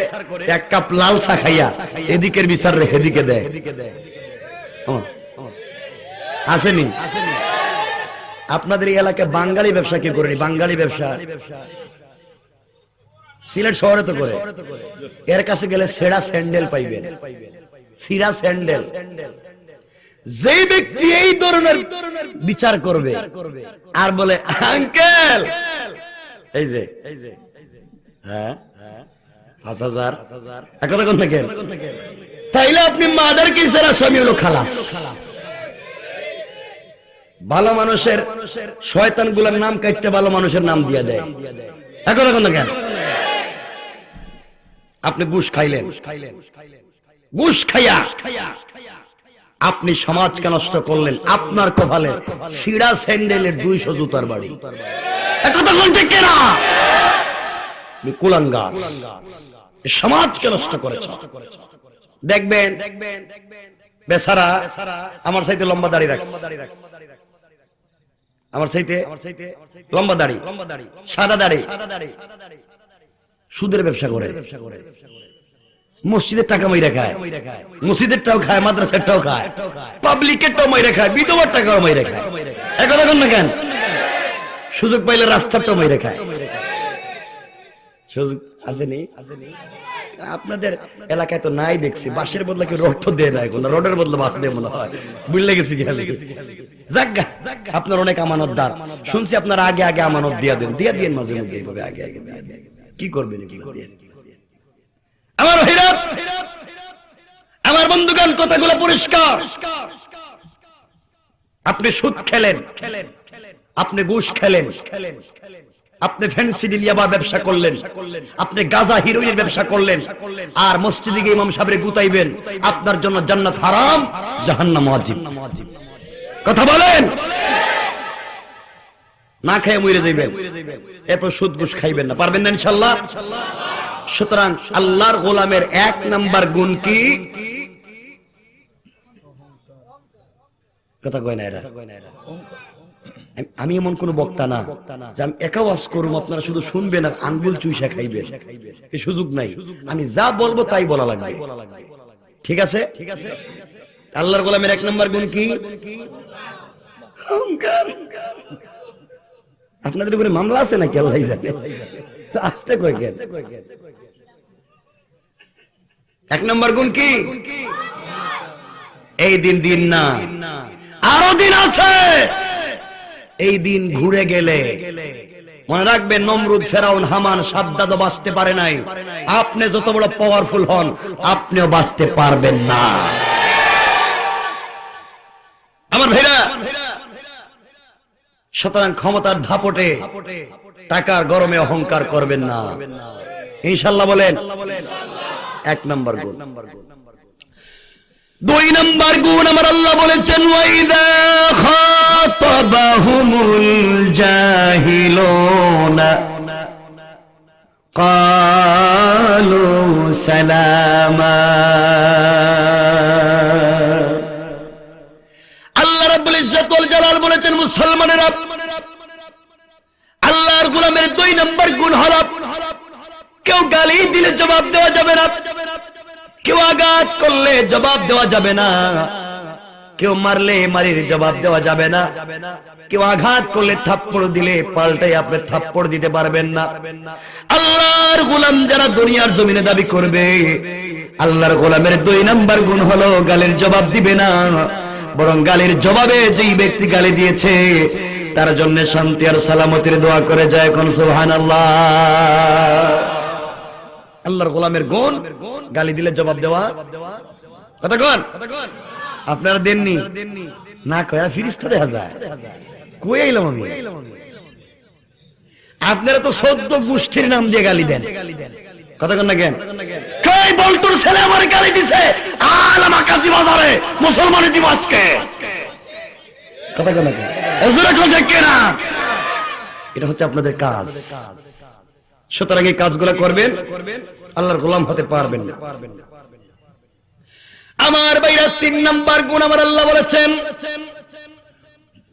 1 কাপ লাল চা খাইয়া এদিকের বিচার রেখে এদিকে দেয়। আসেনি? আপনাদের এই এলাকায় বাঙালি ব্যবসা কি করেনি? বাঙালি ব্যবসা সিলেট শহরে তো করে। এর কাছে গেলে ছেঁড়া স্যান্ডেল পাইবেন, ছিঁড়া স্যান্ডেল। যে ব্যক্তি এই ধরনের বিচার করবে আর বলে আঙ্কেল এই যে হ্যাঁ 5000, কথা কোন থেকে, তাইলে আপনি মার্ডার কেসের আসামি হলো খালাস। ভালো মানুষের শয়তান গুলার নাম কাটতে ভালো মানুষের নাম দিয়ে দেয়। কথা কোন কেন? আপনি ঘুষ খাইলেন, ঘুষ খাইয়া আপনি সমাজকে নষ্ট করলেন, আপনার কপালে ছিঁড়া স্যান্ডেলের 200 জুতার বাড়ি। কথা কোনটা কেনা? কুলাঙ্গার, সমাজকে নষ্ট করেছ। দেখবেন বেচারা আমার চাইতে লম্বা দাড়ি রাখছে, আমার চাইতে লম্বা দাড়ি, সাদা দাড়ি, সুদের ব্যবসা করে, মসজিদের টাকা মাইরা খায়, মসজিদেরটাও খায়, মাদ্রাসারটাও খায়, পাবলিকেরটাও মাইরা খায়, বিধবার টাকাও মাইরা খায়। কথা কোন না কেন? সুযোগ পাইলে রাস্তারটাও মাইরা খায়। সুযোগ আসেনি? আপনাদের এলাকায় তো নাই দেখছি। বাঁশের বদলে কি রড তো দেয় না, এখন রডের বদলে বাঁশ দিয়ে মনে হয়। বুঝলে গেছি কি? আপনার অনেক আমানতদার শুনছি, আপনার আগে আগে আমানত দিয়া দেন, দিয়া দিন মাঝে মধ্যে এইভাবে আগে আগে দিয়ে দেন। কি করবেন এগুলো দিয়ে? আমার ভাইরা, আমার বন্ধুগণ, কথাগুলো পরিষ্কার। আপনি সুদ খেলেন, আপনি ঘুষ খেলেন, আপনি ফেন্সিডিল ইয়াবার ব্যবসা করলেন, আপনি গাঁজা হিরোইনের ব্যবসা করলেন, আর মসজিদে গিয়ে ইমাম সাহেবরে গুতাইবেন, আপনার জন্য জান্নাত হারাম, জাহান্নাম ওয়াজিব। কথা বলেন। না খেয়ে মরে যাইবেন, এরপর সুদ ঘুষ খাইবেন না, পারবেন না ইনশাআল্লাহ। সুতরাং আল্লাহর গোলামের 1 নাম্বার গুণ কি? কথা কয় না এরা। আমি এমন কোন বক্তা না যে আমি একা ওয়াজ করব, আপনারা শুধু শুনবেন আর আঙ্গুল চুইসা খাইবেন, এই সুযোগ নাই। আমি যা বলবো তাই বলা লাগবে, ঠিক আছে? আল্লাহর গোলামের 1 নাম্বার গুণ কি? অহংকার। আপনাদের উপরে মামলা আছে নাকি আল্লাহ জানে, তো আসতে কয় কেন? 1 নাম্বার গুণ কি? এই দিন না, আরো দিন আছে। এই দিন ঘুরে গেলে মনে রাখবেন, নমরুদ, ফেরাউন, হামান, সাদ্দাদও বাঁচতে পারে নাই। আপনি যত বড় পাওয়ারফুল হন, আপনিও বাঁচতে পারবেন না। আমার ভাইরা, সুতরাং ক্ষমতার ধাপটে, টাকার গরমে অহংকার করবেন না, ইনশাআল্লাহ বলেন। 1 নাম্বার গুণ। 2 নাম্বার গুণ আমার আল্লাহ বলেছেন, ওয়াইদা খাতাবাহুমুল জাহিলুনা ক্বালু সালামা। আল্লাহ রাব্বুল ইজ্জত ওয়াল জালাল বলেছেন, মুসলমানেরা, আল্লাহর গোলামের 2 নাম্বার গুণ হলো, কেউ গালি দিলে জবাব দেওয়া যাবে না, কেউ আঘাত করলে জবাব দেওয়া যাবে না, কেউ মারলে মারির জবাব দেওয়া যাবে না, কেউ আঘাত করলে থাপ্পড় দিলে পাল্টাই আপনি থাপ্পড় দিতে পারবেন না। আল্লাহর গোলাম যারা দুনিয়ার জমিনে দাবি করবে, আল্লাহর গোলামের 2 নাম্বার গুণ হলো গালির জবাব দিবে না, বরং গালির জবাবে যেই ব্যক্তি গালি দিয়েছে তার জন্য শান্তি আর সালামতের দোয়া করে যায়, কোন সুবহানাল্লাহ। আল্লাহর গোলামের গুণ গালি দিলে জবাব দেওয়া। কথা কোন? আপনারা দেননি না, কয়া ফিরিস্তা দেখা যায়, কই আইলাম আমি। আপনারা তো 14 গোষ্ঠীর নাম দিয়ে গালি দেন, কথা কোন না কেন? কই বলতুর ছেলে আমার গালি দিছে আলাম আকাশী বাজারে মুসলমানের দিবসকে, কথা কোন না কেন? হুজুর কোন দেখে না, এটা হচ্ছে আপনাদের কাজ। সুতরাং এই কাজগুলো করবেন, আল্লাহর গোলাম হতে পারবেন না। আমার ভাইরা 3 নাম্বার গুণ আমার আল্লাহ বলেছেন,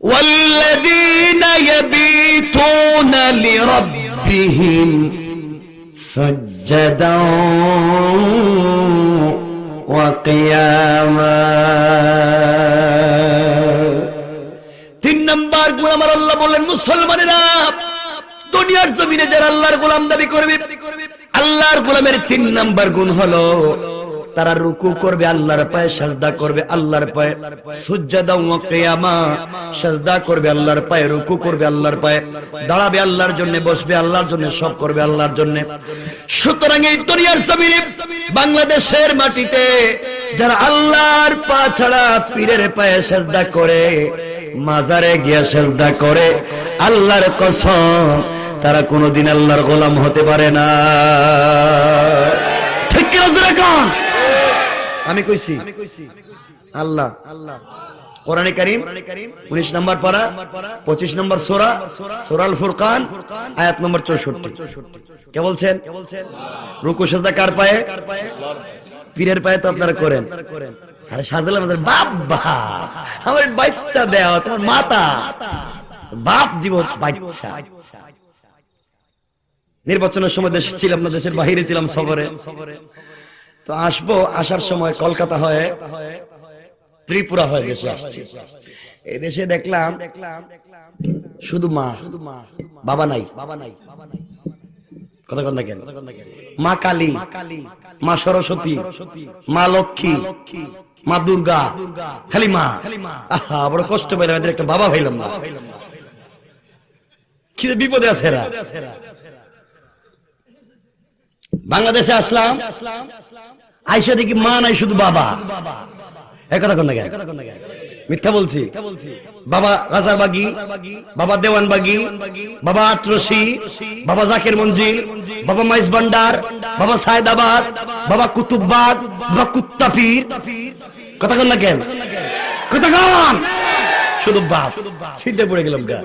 ওয়াল্লাযীনা ইয়াবিতুনা লিরাব্বিহিম সাজ্জাদান ওয়া কিয়ামা। 3 নাম্বার গুণ আমার আল্লাহ বলেন, মুসলমানেরা, দুনিয়ার জমিনে যারা আল্লাহর গোলাম দাবি করবে, আল্লাহর গোলামের 3 নাম্বার গুণ হলো তারা রুকু করবে, আল্লাহর পায়ে সাজদা করবে, আল্লাহর পায়ে সুজদা ওয়া কিয়ামা, সাজদা করবে আল্লাহর পায়ে, রুকু করবে আল্লাহর পায়ে, দাঁড়াবে আল্লাহর জন্য, বসবে আল্লাহর জন্য, সব করবে আল্লাহর জন্য। সুতরাং এই দুনিয়ার জমিনে, বাংলাদেশের মাটিতে যারা আল্লাহর পা ছাড়া পীরের পায়ে সাজদা করে, মাজারে গিয়া সাজদা করে, আল্লাহর কসম তারা কোনোদিন আল্লাহর গোলাম হতে পারে না। ঠিক কি না কোন? আমি কইছি আল্লাহ কোরআনে কারীম 19 নম্বর পারা 25 নম্বর সূরা সূরাল ফুরকান আয়াত নম্বর 64। কে বলছেন? রুকু সিজদা কার পায়ে? পীরের পায়ে তো আপনারা করেন। আরে সাজলে আমাদের বাবা আমার বাচ্চা দেওয়া তোমার মাতা বাপ দিব বাচ্চা। নির্বাচনের সময় দেশে ছিলাম না, দেশের বাইরে ছিলাম সফরে। তো আসবো, আসার সময় কলকাতা হয়ে ত্রিপুরা হয়ে দেশে আসছি। এই দেশে দেখলাম শুধু মা, বাবা নাই। কথা কন না কেন? মা কালী, মা সরস্বতী, মা লক্ষ্মী, মা দুর্গা, খালি মা। আহা বড় কষ্ট পাইলাম, এদের একটা বাবা ভাইলাম না। কি বিপদে আছে এরা। বাংলাদেশে আসলাম, আইসা দেখি মা নাই, শুধু বাবা। কথা কন না কেন? মিথ্যা বলছি? বাবা রাজারবাগী, বাবা দেওয়ানবাগী, বাবা আত্রসি, বাবা জাকের মঞ্জিল, বাবা মাইজ ভান্ডার, বাবা সায়দাবাদ, বাবা কুতুববাগ, বাবা কুত্তাপীর। কথা কন না কেন? কথা কন। শুধু বাপ। সিদ্ধে পড়ে গেলাম গা,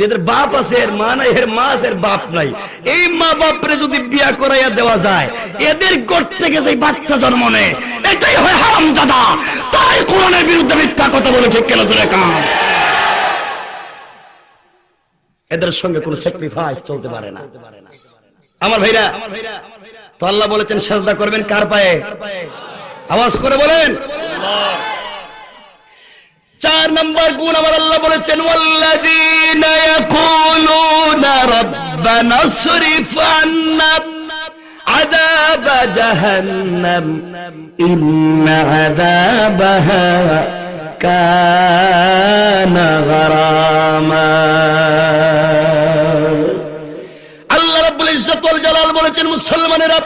এদের বাপ আছে এর মা নাই, এর মা আছে এর বাপ নাই। এই মা বাপরে যদি বিয়া করাইয়া দেওয়া যায়, এদের ঘর থেকে যে বাচ্চা জন্ম নেয় এটাই হয় হারামজাদা। তাই কোরআনের বিরুদ্ধে মিথ্যা কথা বলে ঠিক কেন ধরে কাম। এদের সঙ্গে কোনো স্যাক্রিফাইস চলতে পারে না আমার ভাইরা। তো আল্লাহ বলেছেন সাজদা করবেন কার পায়ে? আওয়াজ করে বলেন। 4 নম্বর গুণ আমার আল্লাহ বলেছেন ওয়াল্লাযীনা ইয়াকুলুনা রাব্বানা সরিফ আন্না আযাব জাহান্নাম ইন্না আযাবাহা কানা গারামা। আল্লাহ রাব্বুল ইজ্জত ওয়াল জালাল বলেছেন মুসলমানেরা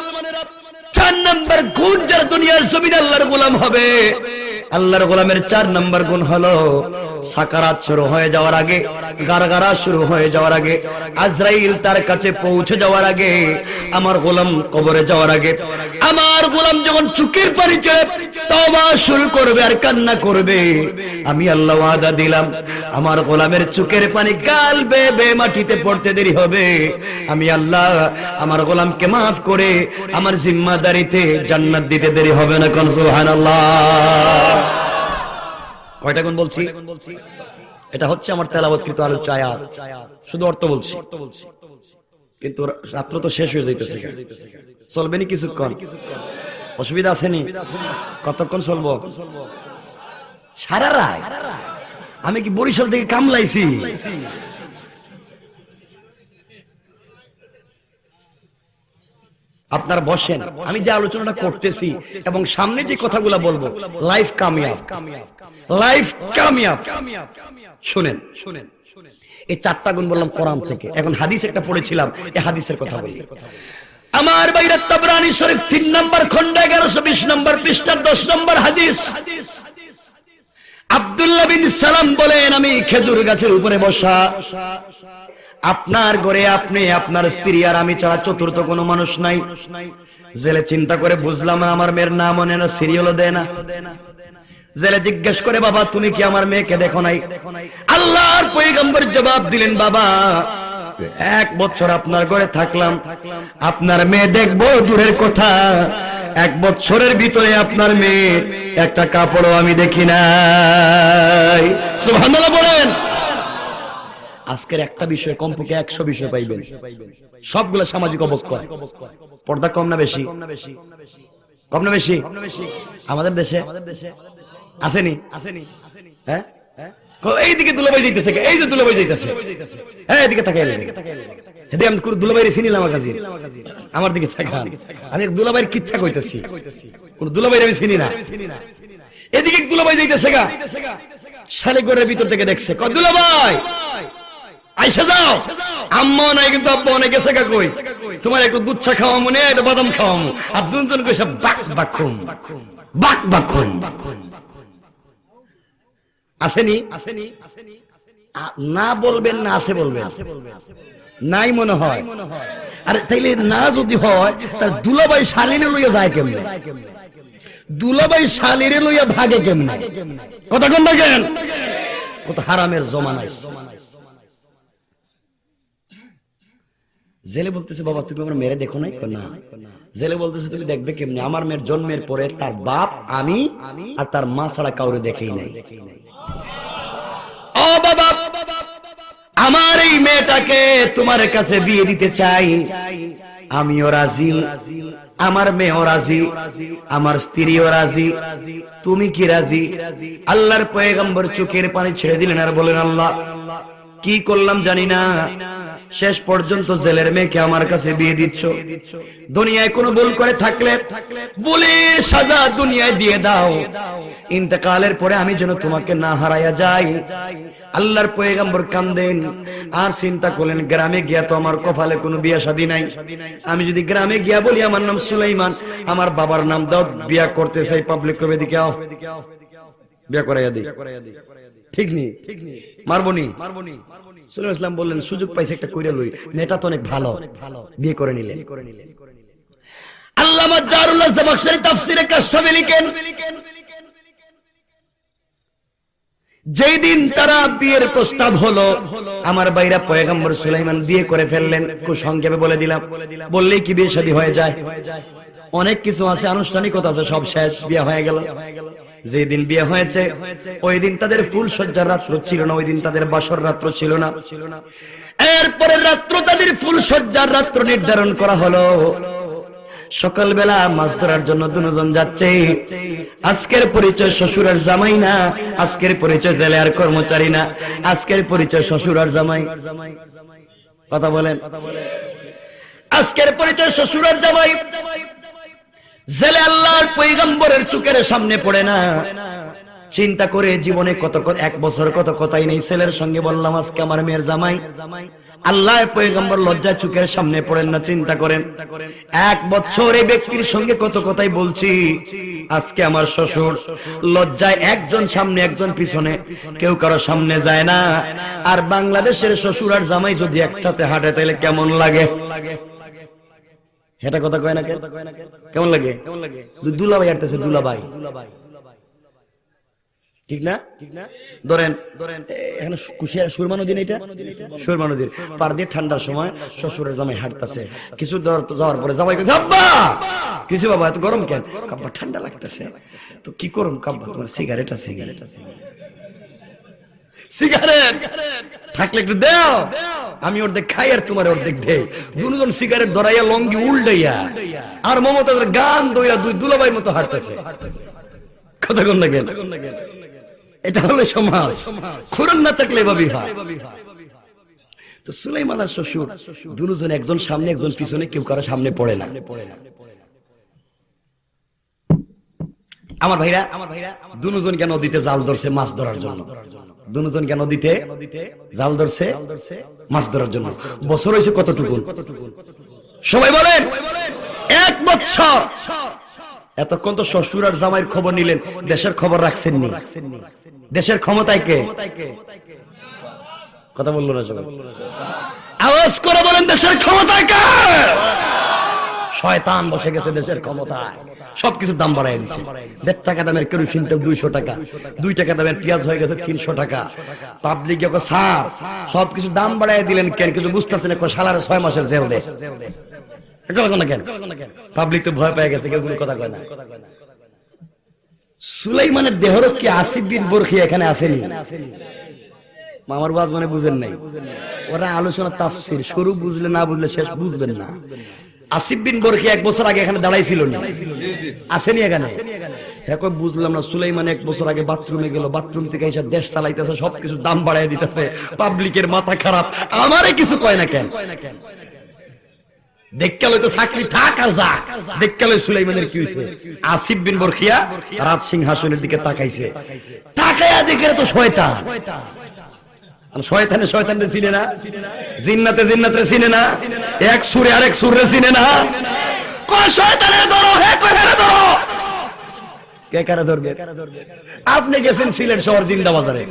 4 নম্বর গুণ যারা দুনিয়ার জমিনে আল্লাহর গোলাম হবে, আল্লাহর গোলামের 4 নম্বর গুণ হলো সাকারাত শুরু হয়ে যাওয়ার আগে, গারগারা শুরু হয়ে যাওয়ার আগে, আজরাইল তার কাছে পৌঁছে যাওয়ার আগে, আমার গোলাম কবরে যাওয়ার আগে, আমার গোলাম যখন চোখের পানি ছেড়ে তওবা শুরু করবে আর কান্না করবে, আমি আল্লাহ ওয়াদা দিলাম আমার গোলামের চোখের পানি গাল বেয়ে মাটিতে পড়তে দেরি হবে। আমি আল্লাহ আমার গোলামকে মাফ করে আমার জিম্মাদারিতে জান্নাত দিতে দেরি হবে না। কোন সুবহানাল্লাহ। কয়টা গুণ বলছি? এটা হচ্ছে আমার তেলাওয়াতকৃত আলোচ্য আয়াত, শুধু অর্থ বলছি। কিন্তু রাত্র তো শেষ হয়ে যাইতেছে, চলবে নি কিছুক্ষণ? অসুবিধা আছে নি? কতক্ষণ চলবো? সারা রাত? আমি কি বরিশাল থেকে কামলাইছি? আপনারা বসেন, আমি যে আলোচনাটা করতেছি এবং সামনে যে কথাগুলো বলবো, লাইফ কামিয়াব, লাইফ কামিয়াব। শুনেন, এই 4টা গুণ বললাম কোরআন থেকে। এখন হাদিস একটা পড়েছিলাম, এই হাদিসের কথা বলি। আমার বাইরে তাবরানী শরীফ 3 নম্বর খন্ড 1120 নম্বর পৃষ্ঠা 10 নম্বর হাদিস। আব্দুল্লাহ বিন সালাম বলেন, আমি খেজুর গাছের উপরে বসা, আপনার ঘরে আপনি, আপনার স্ত্রী আর আমি ছাড়া চতুর্থ কোনো মানুষ নাই। জেলে চিন্তা করে বুঝলাম আমার মেয়ের নাম মনে না, সিরিয়ালও দেয় না। জেলে জিজ্ঞেস করে, বাবা তুমি কি আমার মেয়েকে দেখো নাই? আল্লাহর পয়গম্বর জবাব দিলেন, বাবা 1 বছর আপনার ঘরে থাকলাম, আপনার মেয়ে দেখবো দূরের কথা, 1 বছরের ভিতরে আপনার মেয়ে একটা কাপড়ও আমি দেখি নাই। সুবহানাল্লাহ বলেন। আজকের একটা বিষয় কমপক্ষে 100 বিষয় পাইবেন, সবগুলো সামাজিক অবক্ষয়। পর্দা কম না বেশি? কম না বেশি? আমাদের দেশে আসেনি? হ্যাঁ, এইদিকে দুলাভাই যাইতেছে, এই যে দুলাভাই যাইতেছে, হ্যাঁ এদিকে তাকাই, আমি দুলাভাইরে চিনিলাম আমার দিকে তাকান। আমি দুলাভাইয়ের কিচ্ছা কইতেছি, কোন দুলাভাইরে আমি চিনি না। এদিকে দুলাভাই যাইতেছে গা, শালিগরের ভিতর থেকে দেখছে, কয় দুলাভাই আইসা যাও। আম্মা নাই কিন্তু আব্বা অনেক গেছে গা, কই তোমার একটু দুধ চা খাওয়া মনে, একটু বাদাম খাওয়া, আর দুজন কইছে বাক বাকুম, বাক বাকুম। আসেনি? না বলবেন না আছে বলবেন? নাই মনে হয়। আরে তাইলে না যদি হয়, তার দুলাভাই শালিরে লইয়া যায় কেমনে? দুলাভাই শালিরে লইয়া ভাগে কেমনে? কথা কোন দেখেন, কত হারামের জমানা। জেলে বলতেছে, বাবা তুমি আমার মেয়েরে দেখো নাই? না। জেলে বলতেছে, তুমি দেখবে কেমনে? আমার মেয়ের জন্মের পরে তার বাপ, আমি আর তার মা ছাড়া কাউরে দেখেই নাই। ও বাবা, আমার এই মেয়েটাকে তোমার কাছে বিয়ে দিতে চাই, আমিও রাজি, আমার মেয়েও রাজি, আমার স্ত্রীও রাজি, তুমি কি রাজি? আল্লাহর পয়গম্বর চোখের পানি ছেড়ে দিলেন আর বলেন, আল্লাহ কি করলাম জানি না, শেষ পর্যন্ত জেলের মেয়েকে আমার কাছে বিয়ে দিচ্ছ। দুনিয়ায় কোনো ভুল করে থাকলে ভুলের সাজা দুনিয়ায় দিয়ে দাও, ইন্তেকালের পরে আমি যেন তোমাকে না হারাইয়া যাই। আল্লাহর পয়গম্বর কান্দেন আর চিন্তা করলেন, গ্রামে গিয়া তো আমার কপালে কোনো বিয়া শাদী নাই, আমি যদি গ্রামে গিয়া বলি আমার নাম সুলাইমান, আমার বাবার নাম দাও, বিয়া করতে চাই, পাবলিক করবে, দিকে আও বিয়া করাইয়া দিই, ঠিক নি? মারবনি? সুলাইমান ইসলাম বললেন, সুযোগ পাইছে একটা কইরা লই, মেয়েটা তো অনেক ভালো, বিয়ে করে নিলেন। আল্লামা জারুল্লাহ জামাখশরী তাফসীরে কাশফে লিখেন, যেই দিন তারা বিয়ের প্রস্তাব হলো, আমার ভাইরা পয়গম্বর সুলাইমান বিয়ে করে ফেললেন। খুব সংক্ষেপে বলে দিলাম, বললেই কি বিয়ে শাদী হয়ে যায়? অনেক কিছু আছে, আনুষ্ঠানিকতা আছে, সব শেষ, বিয়ে হয়ে গেল। যেদিন বিয়ে হয়েছে ওই দিন তাদের ফুল সজ্জার রাত্র ছিল না, ওই দিন তাদের বাসর রাত্র ছিল না। এরপরে রাত্র তাদের ফুল সজ্জার রাত্র নির্ধারণ করা হলো। সকালবেলা মাছ ধরার জন্য দুজন যাচ্ছে। আজকের পরিচয় শ্বশুর আর জামাই না, আজকের পরিচয় জেলে আর কর্মচারী না, আজকের পরিচয় শ্বশুর আর জামাই। কথা বলেন, আজকের পরিচয় শ্বশুর আর জামাই। জেলে আল্লাহর পয়গম্বরের চোখের সামনে পড়ে না। চিন্তা করে জীবনে কত এক বছর কত কথাই নেই, ছেলের সঙ্গে বললাম আজকে আমার মেয়ের জামাই। আল্লাহর পয়গম্বর লজ্জায় চোখের সামনে পড়েন না। চিন্তা করেন, এক বছর এই ব্যক্তির সঙ্গে কত কথাই বলছি, আজকে আমার শ্বশুর। লজ্জায় একজন সামনে একজন পিছনে, কেউ কারো সামনে যায় না। আর বাংলাদেশের শ্বশুর আর জামাই যদি একসাথে হাঁটে তাহলে কেমন লাগে? এটা কথা কয় না, কেমন লাগে? দুলাভাই হাঁটতেছে, দুলাভাই, ঠিক না? ধরেন এখানে সুরমা নদী, এটা সুরমা নদীর পার দিয়ে ঠান্ডার সময় শ্বশুরের জামাই হাঁটতেছে। কিছু যাওয়ার পরে জামাই আব্বা, কিছু বাবা এত গরম কেন? কাব্বা ঠান্ডা লাগতেছে। তো কি করুন কাব্বা, তোমার সিগারেট আছে? সিগারেট থাকলে একটু দাও, আমি অর্ধেক খাই আর তোমার অর্ধেক দেই। দুজন সিগারেট ধরাইয়া লঙ্গি উল্টাইয়া আর মমতাজের গান দইরা দুই দুলাভাইয়ের মতো হাঁটতেছে। কথা কোন লাগে? এটা হলো সমাজ। কোরআন না থাকলে এভাবেই হয়। তো সুলাইমান আর শ্বশুর দুজন, একজন সামনে একজন পিছনে, কেউ কারো সামনে পড়ে না। আমার ভাইরা দুজন কেন নদীতে জাল ধরছে মাছ ধরার জন্য। দুজন কেন নদীতে জাল ধরছে মাছ ধরার জন্য। বছর হয়েছে কতটুকু? সবাই বলেন, 1 বছর। এতক্ষণ তো শ্বশুর আর জামাইয়ের খবর নিলেন, দেশের খবর রাখছেন নি? দেশের ক্ষমতায় কে? কথা বললো না সবাই, আওয়াজ করে বলেন, দেশের ক্ষমতায় কে? শয়তান বসে গেছে দেশের ক্ষমতায়, সবকিছুর দাম বাড়াই দিচ্ছে। 1.5 টাকা দামের কেরোসিন তেল 200 টাকা, 2 টাকা দামের পেঁয়াজ হয়ে গেছে 300 টাকা। পাবলিক স্যার সবকিছুর দাম বাড়াই দিলেন কেন? কিছু বুঝতেছেন? সালারে 6 মাসের জেল দে। পাবলিক তো ভয় পেয়ে গেছে, কেউ কোনো কথা কয় না। সুলাইমানের দেহরক কি আসিফ বিন বরখি এখানে আসেনি? মামার বাজ মানে বুঝেন নাই? ওরা আলোচনা তাফসীর শুরু বুঝলে না বুঝলে শেষ বুঝবেন না। আসিফ বিন বরখি 1 বছর আগে এখানে দাঁড়াইছিল না? আসেনি এখানে? হ্যাঁ, বুঝলাম না। সুলাইমান 1 বছর আগে বাথরুমে গেল, বাথরুম থেকে এসে দেশ চালাইতেছে, সবকিছু দাম বাড়াই দিতেছে, পাবলিকের মাথা খারাপ, আমারে কিছু কয় না কেন? দেখকাল তো চাকরি থাক আর যাক। দেখকাল সুলাইমানের কি হয়েছে? আসিফ বিন বরখিয়া রাজ সিংহাসনের দিকে তাকাইছে, তাকাইয়া দেখে তো শয়তান। শয়তানে শয়তানরে চিনে না, জিন্নাতে জিন্নাতে চিনে না, এক সুরে আরেক সুরে চিনে না। কয় শয়তানের ধরো, হে কয় হেরে ধরো। কে কারে ধরবে? আপনি গেছেন সিলেট শহর জিন্দা বাজারে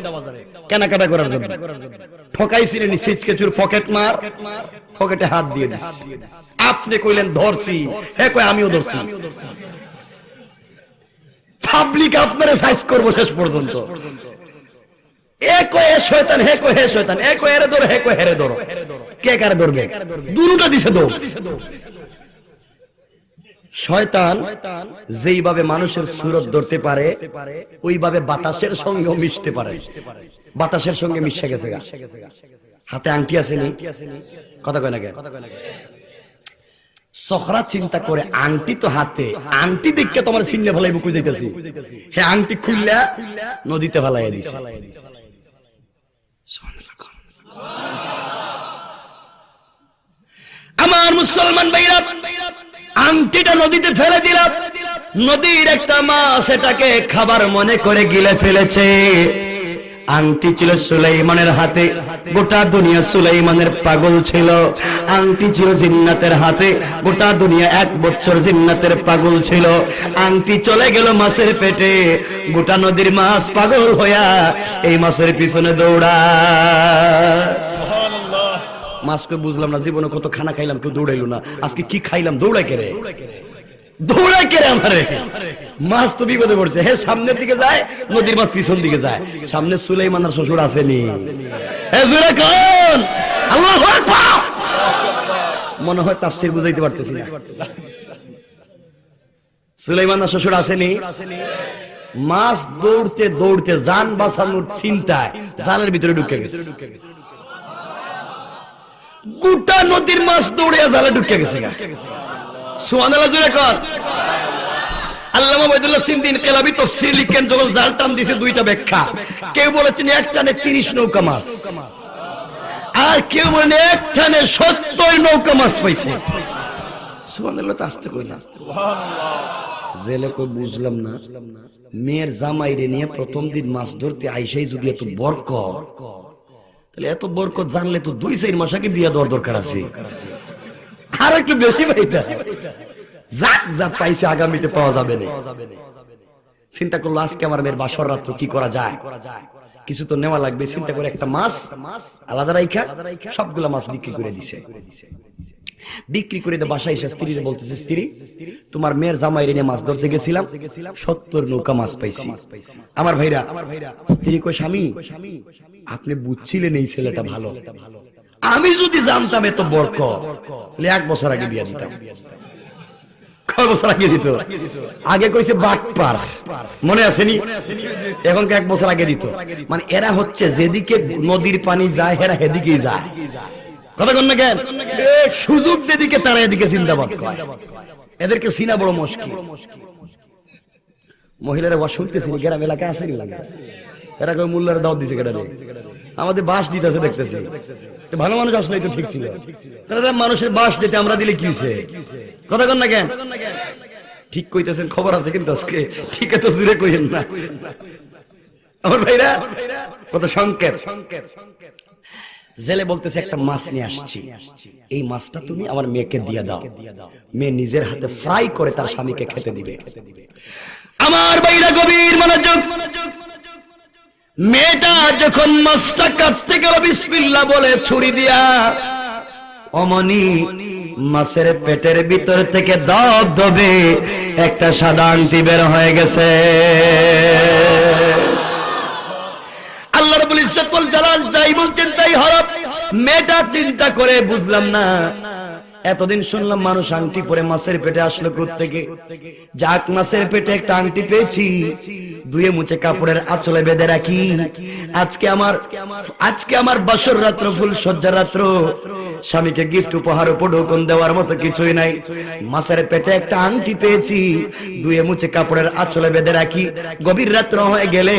কেনাকাটা করার জন্য, ঠকাইছিলেন সিটকেচুর পকেট মার, পকেটে হাত দিয়ে দিস। আপনি কইলেন ধরছি, হে কয় আমিও ধরছি। পাবলিক আপনারে সাইজ করবো শেষ পর্যন্ত। এ কয় এ শয়তান, হে কয় হে শয়তান, এ কয় হেরে ধরো, হে কয় হেরে ধরো। কে কারে ধরবে? দুটোটা দিছে দৌড়। শয়তান যেইভাবে মানুষের সুরত ধরতে পারে, ওইভাবে বাতাসের সঙ্গেও মিশতে পারে। বাতাসের সঙ্গে মিশে গেছে। হাতে আংটি আছে নি? কথা কয় না কেন? সখরা চিন্তা করে, আংটি তো হাতে, আংটি দেখে তোমার চিহ্নে ফেলাই বুকু যাইতেছি, হে আংটি খুললা নদীতে ফেলাইয়া দিছে। আমার মুসলমান ভাইরা, আংটিটা নদীতে ফেলে দিলাম। নদীর একটা মাছ এটাকে খাবার মনে করে গিলে ফেলেছে। আংটি ছিল সুলাইমানের হাতে, গোটা দুনিয়া সুলাইমানের পাগল ছিল। আংটি ছিল জিন্নাতের হাতে, গোটা দুনিয়া 1 বছর জিন্নাতের পাগল ছিল। আংটি চলে গেল মাছের পেটে, গোটা নদীর মাছ পাগল হইয়া এই মাছের পিছনে দৌড়া। মাছকে বুঝলাম না, জীবনে কত খানা খাইলাম, কেউ দৌড়াইলো না। আজকে কি খাইলাম, দৌড়াই কে রে? দৌড়ায় কে আমারে, মাছ তো বিপদে পড়ছে। হে সামনের দিকে যায়, নদীর মাছ পিছন দিকে যায়। সামনে সুলাইমানের শ্বশুর আসেনি, হে জোরে কোন আল্লাহু আকবার। মনে হয় তাফসীর বুঝাইতে পারতেছি না। সুলাইমানের শ্বশুর আসেনি, মাছ দৌড়তে দৌড়তে জান বাঁচানোর চিন্তায় জালের ভিতরে ঢুকে গেছে। গোটা নদীর মাছ দৌড়ে জালে ঢুকে গেছে। সুবহানাল্লাহ জোরে কর। আল্লামা ওবায়দুল্লাহ সিন্দি ইনকিলাবী তাফসীর লিখেন, যখন জাল টান দিয়েছে দুইটা ব্যাখ্যা। কেউ বলেছেন এক টানে 30 নৌকা মাছ, আর কেউ বলেন এক টানে 70 নৌকা মাছ পাইছে। সুবহানাল্লাহ, তো আস্তে কই না, জেলে কই বুঝলাম না। মেয়ের জামাইরে নিয়ে প্রথম দিন মাছ ধরতে আইসাই যদি এত বরকত, তাহলে এত বরকত জানলে তো 2-4 মাস আগে বিয়া দেওয়ার দরকার আছে, আর একটু বেশি পাইতা। যাক যা পাইছে আগামীতে পাওয়া যাবে না। চিন্তা করলো আজকে আমার মেয়ের বাসর রাত্র কি করা যায়, কিছু তো নেওয়া লাগবে। চিন্তা করে একটা মাছ আলাদা রাইখা সবগুলা মাছ বিক্রি করে দিছে। বিক্রি করে বাসায় এসে স্ত্রীরে বলতেছে, স্ত্রী তোমার মেয়ের জামাইরে নিয়ে মাছ ধরতে গেছিলাম, 70 নৌকা মাছ পাইছি। আমার ভাইরা, স্ত্রী কই স্বামী আপনি বুঝছিলেন এই ছেলেটা ভালো, আমি যদি জানতাম এত বরকত তাহলে 1 বছর আগে বিয়া দিতাম। কয় বছর আগে দিত? আগে কইছে বাটপার, মনে আছে নি? এখন 1 বছর আগে দিত। মানে এরা হচ্ছে যেদিকে নদীর পানি যায় এরা সেদিকেই যায়। কথা কন না কেন? সুযোগ যেদিকে তারা এদিকে চিন্তাবাদ করে। এদেরকে চিনা বড় মুশকিল। মহিলারা ওয়া শুনতেছি গ্রাম এলাকায় আসেনি লাগে, এরা কই মোল্লার দাওয়াত দিছে কেডারে, আমাদের বাস দিতেছে দেখতেছি। ভালো মানুষ আসলেই তো ঠিক ছিল, তারা মানুষের বাস দিতে আমরা দিলে কি হইছে? কথা কন না কেন? ঠিক কইতেছেন, খবর আছে কিন্তু আজকে ঠিক এত জুড়ে কইেন না আমার ভাইরা। কত সংকেত। জেলে বলতেছে একটা মাছ নিয়ে আসছি, এই মাছটা তুমি আমার মেয়েকে দিয়ে দাও, মেয়ে নিজের হাতে ফ্রাই করে তার স্বামীকে খেতে দিবে। আমার ভাইরা গভীর মনোযোগ। মেয়েটা যখন মাছটা কাটতে গেল বিসমিল্লাহ বলে ছুরি দিয়া, অমনি মাছের পেটের ভিতর থেকে দবদবে একটা সাদা আংটি বের হয়ে গেছে। আল্লাহ রাব্বুল ইজ্জত ওয়াল জালাল যাই বলছেন তাই হরফ। মেয়েটা চিন্তা করে, বুঝলাম না, এতদিন শুনলাম মানুষ আংটি পরে মাছের পেটে আসলো কোত্থেকে। যাক মাছের পেটে একটা আংটি পেয়েছি, ধুয়ে মুছে কাপড়ের আঁচলে বেঁধে রাখি। আজকে আমার বাসর রাত্র, ফুল সজ্জার রাত্র, স্বামীকে গিফট উপহার উপঢৌকন দেওয়ার মতো কিছুই নাই। মাছের পেটে একটা আংটি পেয়েছি, ধুয়ে মুছে কাপড়ের আঁচলে বেঁধে রাখি। গভীর রাত্র হয়ে গেলে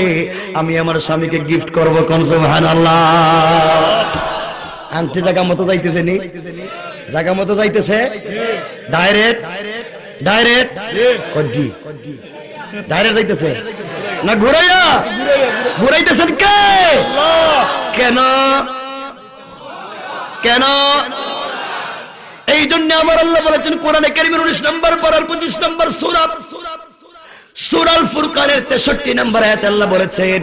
আমি আমার স্বামীকে গিফট করবো। কোন সুবহানাল্লাহ। আংটি জায়গা মতো যাইতেছে নি? জায়গা মতো যাইতেছে। ডাইরেক্ট ডাইরেক্ট ডাইরেক্ট যাইতেছে না ঘুরাইয়া? ঘুরাইতেছেন কে? কেন কেন? এই জন্য আমার আল্লাহ বলেছেন কোরআনে কারীমের 19 নম্বর পারার 25 নম্বর সূরা সূরা আল ফুরকানের 63 নম্বর আয়াতে আল্লাহ বলেছেন,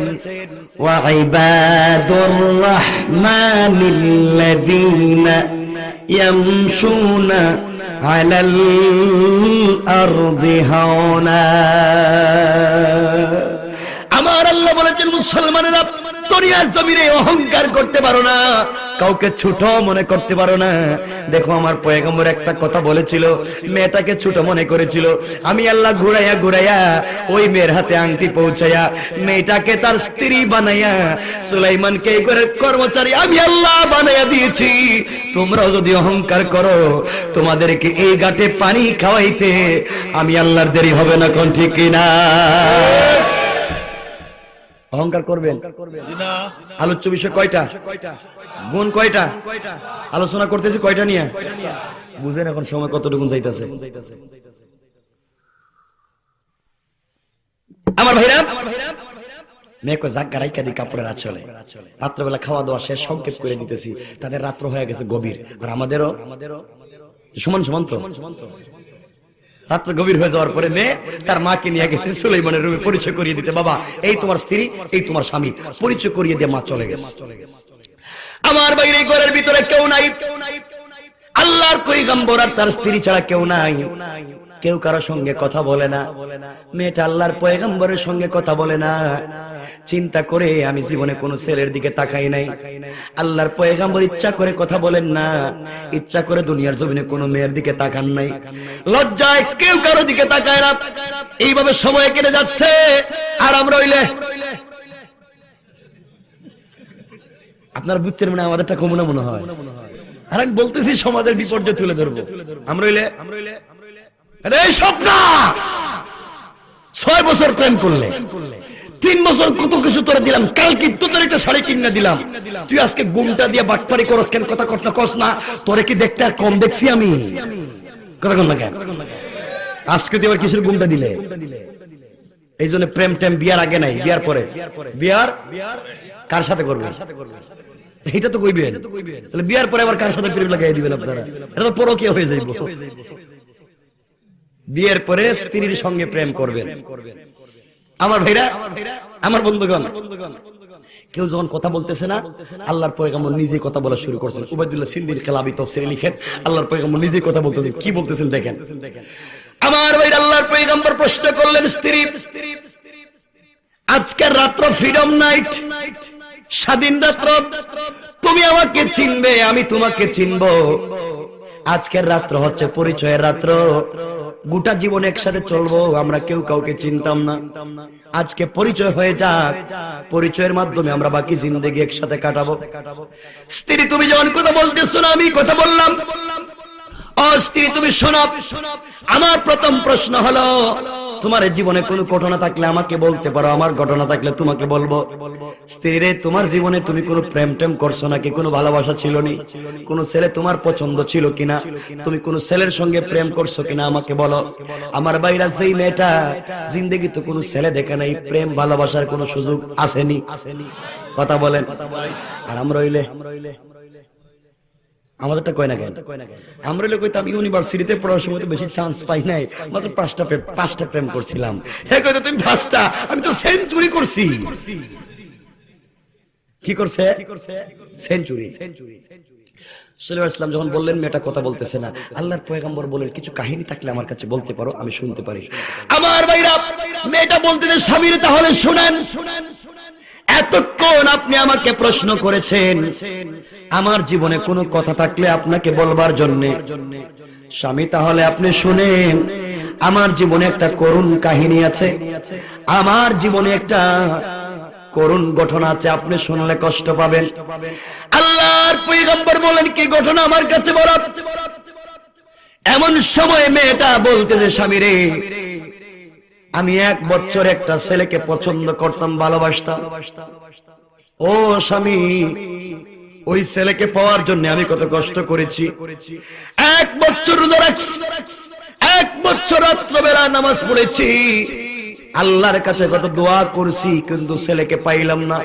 ওয়া ইবাদুর রাহমানিল্লাযীনা ইয়ামশুনা আলাল আরদি হাওনা। আমার আল্লাহ বলেছেন মুসলমানেরা দুনিয়ার জমিনে অহংকার করতে পারো না, কাউকে ছোট মনে করতে পারো না। দেখো আমার পয়গম্বর একটা কথা বলেছিল, মেয়েটাকে ছোট মনে করেছিল। আমি আল্লাহ ঘুরাইয়া ঘুরাইয়া ওই মেয়ের হাতে আংটি পৌঁছাইয়া মেয়েটাকে তার স্ত্রী বানাইয়া সুলাইমানকে এই করে কর্মচারী আমি আল্লাহ বানাইয়া দিয়েছি। তোমরাও যদি অহংকার করো, তোমাদেরকে এই ঘাটে পানি খাওয়াইতে আমি আল্লাহর দেরি হবে না। কোন ঠিক কিনা? অহংকার করবেন? আলোচ্য বিষয় কয়টা? গুণ কয়টা? আলোচনা করতেছি কয়টা নিয়ে? বুঝেন এখন সময় কতটুকু যাইতেছে। আমার ভাইরা, মেয়েকে জাগা রাইখা দি কাপড়ের আঁচলে। রাত্রবেলা খাওয়া দাওয়া শেষ, সংকেত করে দিতেছি, তাদের রাত্র হয়ে গেছে গভীর, আর আমাদেরও সমান সমান তো। রাত্র গভীর হয়ে যাওয়ার পরে মেয়ে তার মাকে নিয়ে গেছে সুলাইমানের রুমে পরিচয় করিয়ে দিতে। বাবা এই তোমার স্ত্রী, এই তোমার স্বামী, পরিচয় করিয়ে দিয়ে মা চলে গেছে। আমার বাইরে ঘরের ভিতরে কেউ নাই, আল্লাহর পয়গম্বর আর তার স্ত্রী ছাড়া কেউ নাই। কেউ কারো সঙ্গে কথা বলে না, মেয়েটা আল্লাহর পয়গম্বরের সঙ্গে কথা বলে না। চিন্তা করে আমি জীবনে কোনো ছেলের দিকে তাকাই নাই। আল্লাহর পয়গম্বর ইচ্ছা করে কথা বলেন না, ইচ্ছা করে দুনিয়ার জমিনে কোনো মেয়ের দিকে তাকান নাই। লজ্জায় কেউ কারো দিকে তাকায় না। এইভাবে সময় কেটে যাচ্ছে, আরাম রইলে আপনার বুঝছেন মানে আমাদেরটা কমনা মনে হয়। আর আমি বলতেছি সমাজের বিপর্যয় তুলে ধরবো। আমরা রইলে এই স্বপ্ন 6 বছর প্রেম করলে, 3 বছর কত কিছু তোরা দিলাম, কালকে তো তোর একটা শাড়ি কিনে দিলাম, তুই আজকে গুমটা দিয়ে বাটপারি করস কেন? কথা কস না, কস না। তোরে কি দেখতে আর কম দেখছি আমি? কথা কন না কেন? আজকে তুই আবার কিসের গুমটা দিলে? এই জন্য প্রেম টেম বিয়ার আগে নাই, বিয়ার পরে। বিয়ার কার সাথে করবে এইটা তো কইবেন। তাহলে বিয়ার পরে আবার কার সাথে প্রেম লাগাই দিবেন আপনারা? এটা তো পরকীয়া হয়ে যাইব। বিয়ের পরে স্ত্রীর সঙ্গে প্রেম করবেন। আমার ভাইরা, আমার বন্ধুগণ, কেউ যখন কথা বলতেছে না, আল্লাহর পয়গম্বর নিজেই কথা বলা শুরু করছেন। উবাইদুল্লাহ সিন্দির কেলাবি তাফসীরে লিখেন, আল্লাহর পয়গম্বর নিজেই কথা বলতেছেন। কি বলতেছেন দেখেন। আমার ভাইরা, আল্লাহর পয়গম্বর প্রশ্ন করলেন, স্ত্রী, আজকের রাত্র ফ্রিডম নাইট, স্বাধীন রাত্র, তুমি আমাকে চিনবে, আমি তোমাকে চিনব। আজকের রাত্র হচ্ছে পরিচয়ের রাত্র। গোটা জীবন একসাথে চলবো, আমরা কেউ কাউকে চিনতাম না। আজকে পরিচয় হয়ে যাক, পরিচয়ের মাধ্যমে আমরা বাকি জিন্দেগি একসাথে কাটাবো। স্ত্রী, তুমি যখন কথা বলতেছো না, আমি কথা বললাম। ও স্ত্রী, তুমি শোনো, আমার প্রথম প্রশ্ন হলো, তোমার জীবনে কোনো ঘটনা থাকলে আমাকে বলতে পারো, আমার ঘটনা থাকলে তোমাকে বলবো। স্ত্রী রে, তোমার জীবনে তুমি কোনো প্রেম টেম করছো নাকি? কোনো ভালোবাসা ছিল নি? কোনো ছেলে তোমার পছন্দ ছিল কিনা? তুমি কোনো ছেলের সঙ্গে প্রেম করছো কিনা আমাকে বলো। আমার বাইরা, যেই মেয়েটা জিন্দেগি তো কোনো ছেলে দেখে নাই, প্রেম ভালোবাসার কোনো সুযোগ আসেনি। কথা বলেন। আর আমরা রইলে আমাদেরটা কয় না কেন? আমরা কইতাম ইউনিভার্সিটিতে পড়ার সময় তো বেশি চান্স পাই নাই, মাত্র 5টা প্রেম করছিলাম। হ্যাঁ কইতো তুমি 5টা, আমি তো সেঞ্চুরি করছি। কি করছে? সেঞ্চুরি। সাল্লাল্লাহু আলাইহি ওয়াসাল্লাম যখন বললেন মেয়েটা কথা বলতেছে না, আল্লাহর পয়গম্বর বলেন, কিছু কাহিনী থাকলে আমার কাছে বলতে পারো, আমি শুনতে পারি। আমার ভাইরা, মেয়েটা বলতেছে, স্বামীর তাহলে শুনেন, এতক্ষণ আপনি আমাকে প্রশ্ন করেছেন আমার জীবনে কোনো কথা থাকলে আপনাকে বলবার জন্য। স্বামী, তাহলে আপনি শুনেন, আমার জীবনে একটা করুণ কাহিনী আছে, আমার জীবনে একটা করুণ ঘটনা আছে, আপনি শুনলে কষ্ট পাবেন। আল্লাহর পয়গম্বর বলেন, কি ঘটনা আমার কাছে বলো। এমন সময় মেয়েটা বলতেছে, স্বামী রে, আমি 1 বছর একটা ছেলেকে পছন্দ করতাম, ভালোবাসতাম। ও স্বামী, ওই ছেলেকে পাওয়ার জন্য আমি কত কষ্ট করেছি। 1 বছর রোজা রাখছি, 1 বছর রাত্রবেলা নামাজ পড়েছি, আল্লাহর কাছে কত দোয়া করছি, কিন্তু ছেলেকে পাইলাম না।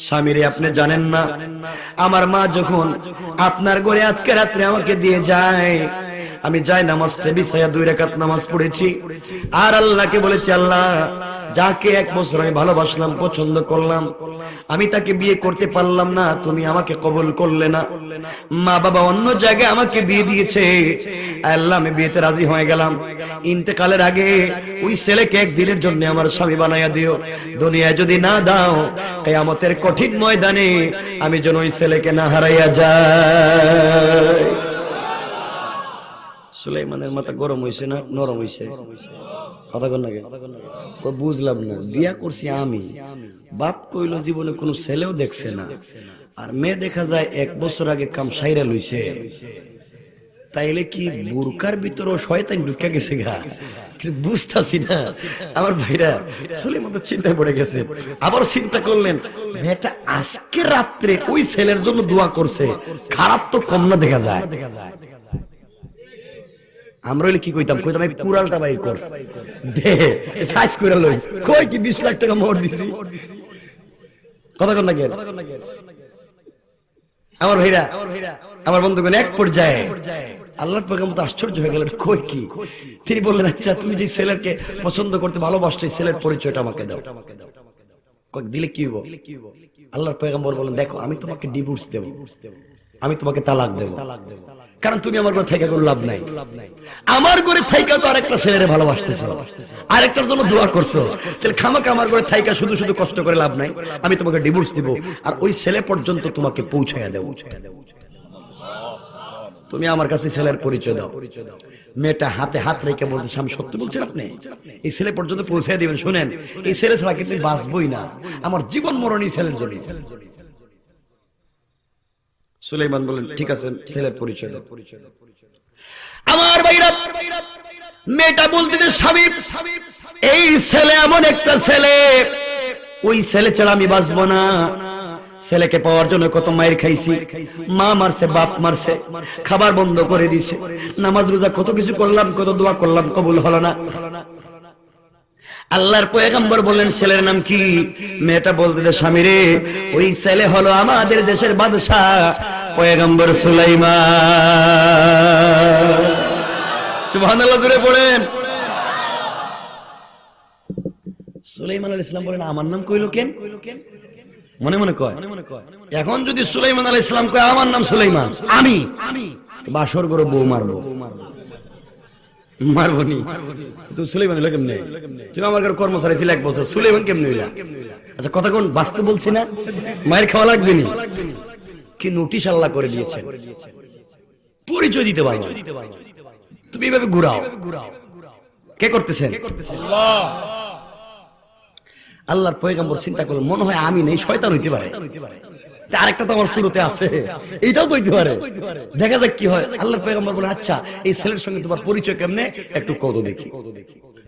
স্বামী রে, আপনি জানেন না, আমার মা যখন আপনার ঘরে আজকে রাত্রে আমাকে দিয়ে যায়, আমি যাই নামাজটা বিছায়া 2 রাকাত নামাজ পড়েছি, আর আল্লাহকে বলেছি, আল্লাহ, যাকে 1 বছর আমি ভালোবাসলাম, পছন্দ করলাম, আমি তাকে বিয়ে করতে পারলাম না, তুমি আমাকে কবুল করলে না। মা বাবা অন্য জায়গায় আমাকে বিয়ে দিয়েছে, আল্লাহ, আমি বিয়েতে রাজি হয়ে গেলাম। ইন্তেকালের আগে ওই ছেলেকে 1 দিনের জন্য আমার স্বামী বানাইয়া দিও। দুনিয়ায় যদি না দাও, কিয়ামতের কঠিন ময়দানে আমি যেন ওই ছেলেকে না হারাইয়া যাই। সুলাইমানের মাথা গরম হইছে না নরম হইছে? কথা কন না কেন? বুঝলাম না। বিয়া করছি আমি, বাপ কইলো জীবনে কোনো ছেলেও দেখছে না, আর মেয়ে দেখা যায় 1 বছর আগে কাম সাইরা লইছে। তাইলে কি বুরকার ভিতরে শয়তান ঢুকে গেছে গা? কিছু বুঝতাছি না। আমার ভাইরা, সুলাইমান তো চিন্তায় পড়ে গেছে। আবার চিন্তা করলেন, মেয়েটা আজকে রাত্রে ওই ছেলের জন্য দোয়া করছে, খারাপ তো কম না দেখা যায়। আমরা কি কইতাম, এই কুড়ালটা বাইর কর দে, সাইজ করে লই, কই কি 20 লাখ টাকা মোহর দিছি। কথা কন না কেন? আমার ভাইরা, আমার বন্ধুগণ, এক পর্যায়ে আল্লাহর পয়গম্বর তো আশ্চর্য হয়ে গেলেন, কই কি? তিনি বললেন, আচ্ছা, তুমি যে ছেলেকে পছন্দ করতে ভালোবাসছো, এই ছেলের পরিচয়টা আমাকে দাও। দিলে কি হইব? আল্লাহর পয়গম্বর বলেন, দেখো, আমি তোমাকে ডিভোর্স দেব, আমি তোমাকে তালাক দেব, কারণ তুমি আমার ঘরে থাইকা কোনো লাভ নাই। আমার ঘরে থাইকা তো আরেকটা ছেলেরে ভালোবাসতেছো, আরেকটার জন্য দোয়া করছো, তাহলে খামাকা আমার ঘরে থাইকা শুধু শুধু কষ্ট করে লাভ নাই। আমি তোমাকে ডিভোর্স দিব, আর ওই ছেলে পর্যন্ত তোমাকে পৌঁছায়া দেব। তুমি আমার কাছে ছেলের পরিচয় দাও। মেয়েটা হাতে হাত রেখে বলতেছে, আমি সত্য বলছেন, আপনি এই ছেলে পর্যন্ত পৌঁছায় দিবেন। শুনেন, এই ছেলে ছাড়া কিন্তু বাঁচবই না, আমার জীবন মরণ এই ছেলের জন্য। সুলাইমান বলেন, ঠিক আছে, ছেলের পরিচয় দাও। আমার ভাইরা, মেয়েটা বলতেছে, স্বামী, এই ছেলে এমন একটা ছেলে, ওই ছেলে ছাড়া আমি বাঁচবো না। ছেলেকে পাওয়ার জন্য কত মায়ের খাইছি, মা মারছে, বাপ মারছে, খাবার বন্ধ করে দিছে, নামাজ রোজা কত কিছু করলাম, কত দোয়া করলাম, কবুল হলো না। আল্লাহর পয়গম্বর বললেন, ছেলের নাম কি? মেয়েটা বলতে, স্বামী রে, ওই ছেলে হলো আমাদের দেশের বাদশা পয়গম্বর সুলাইমান। সুবহানাল্লাহ, জোরে পড়েন। সুলাইমান আলাইহিস সালাম বলেন, আমার নাম কইলো কেন? মনে মনে কয়, এখন যদি সুলাইমান আলাইহিস সালাম কয় আমার নাম সুলাইমান, আমি বাসর করে বউ মারবো, মারবো নি। তো সুলাইমান হইলো কেমনে? তুমি আমার ঘরে কর্মচারী ছিল 1 বছর, সুলাইমান কেমনে হইলা? আচ্ছা, কথা কোন বাস্তব বলছি না, মায়ের খাওয়া লাগবে নি, কি নোটিশ আল্লাহ করে দিয়েছেন, পরিচয় দিতে পারো। তুমি এইভাবে ঘুরাও, কে করতেছেন? আল্লাহ। আল্লাহর পয়গম্বর চিন্তা করলেন, মনে হয় আমি নেই, শয়তান হইতে পারে, আরেকটা তো আমার শুরুতে আছে, এইটাও তো হইতে পারে, দেখা যাক কি হয়। আল্লাহর পয়গম্বর বলেন, আচ্ছা, এই ছেলের সঙ্গে তোমার পরিচয় কেমনে, একটু কত দেখি।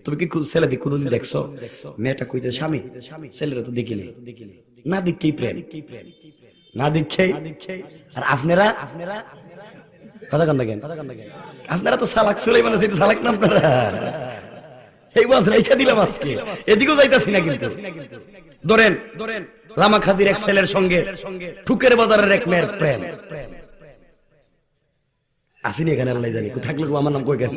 তুমি কি ছেলেকে কোনদিন দেখছো? মেয়েটা কইতে, স্বামী, ছেলেরা তো দেখিনি, না দেখেই প্রেম, না দেখেই। আর আপনারা কথা কান্দা কেন? আপনারা তো সালাক, সুলাইমান আছে, সালাক না আপনারা? এই বাস রেখা দিলাম আজকে, এদিকেও যাইতাছি না কিন্তু। ধরেন, লামা খাজির এক ছেলের সঙ্গে ঠুকের বাজারের এক মেয়ের প্রেম। আসিনি এখানে, আল্লাহ জানি, থাকলে আমার নাম কই কেন?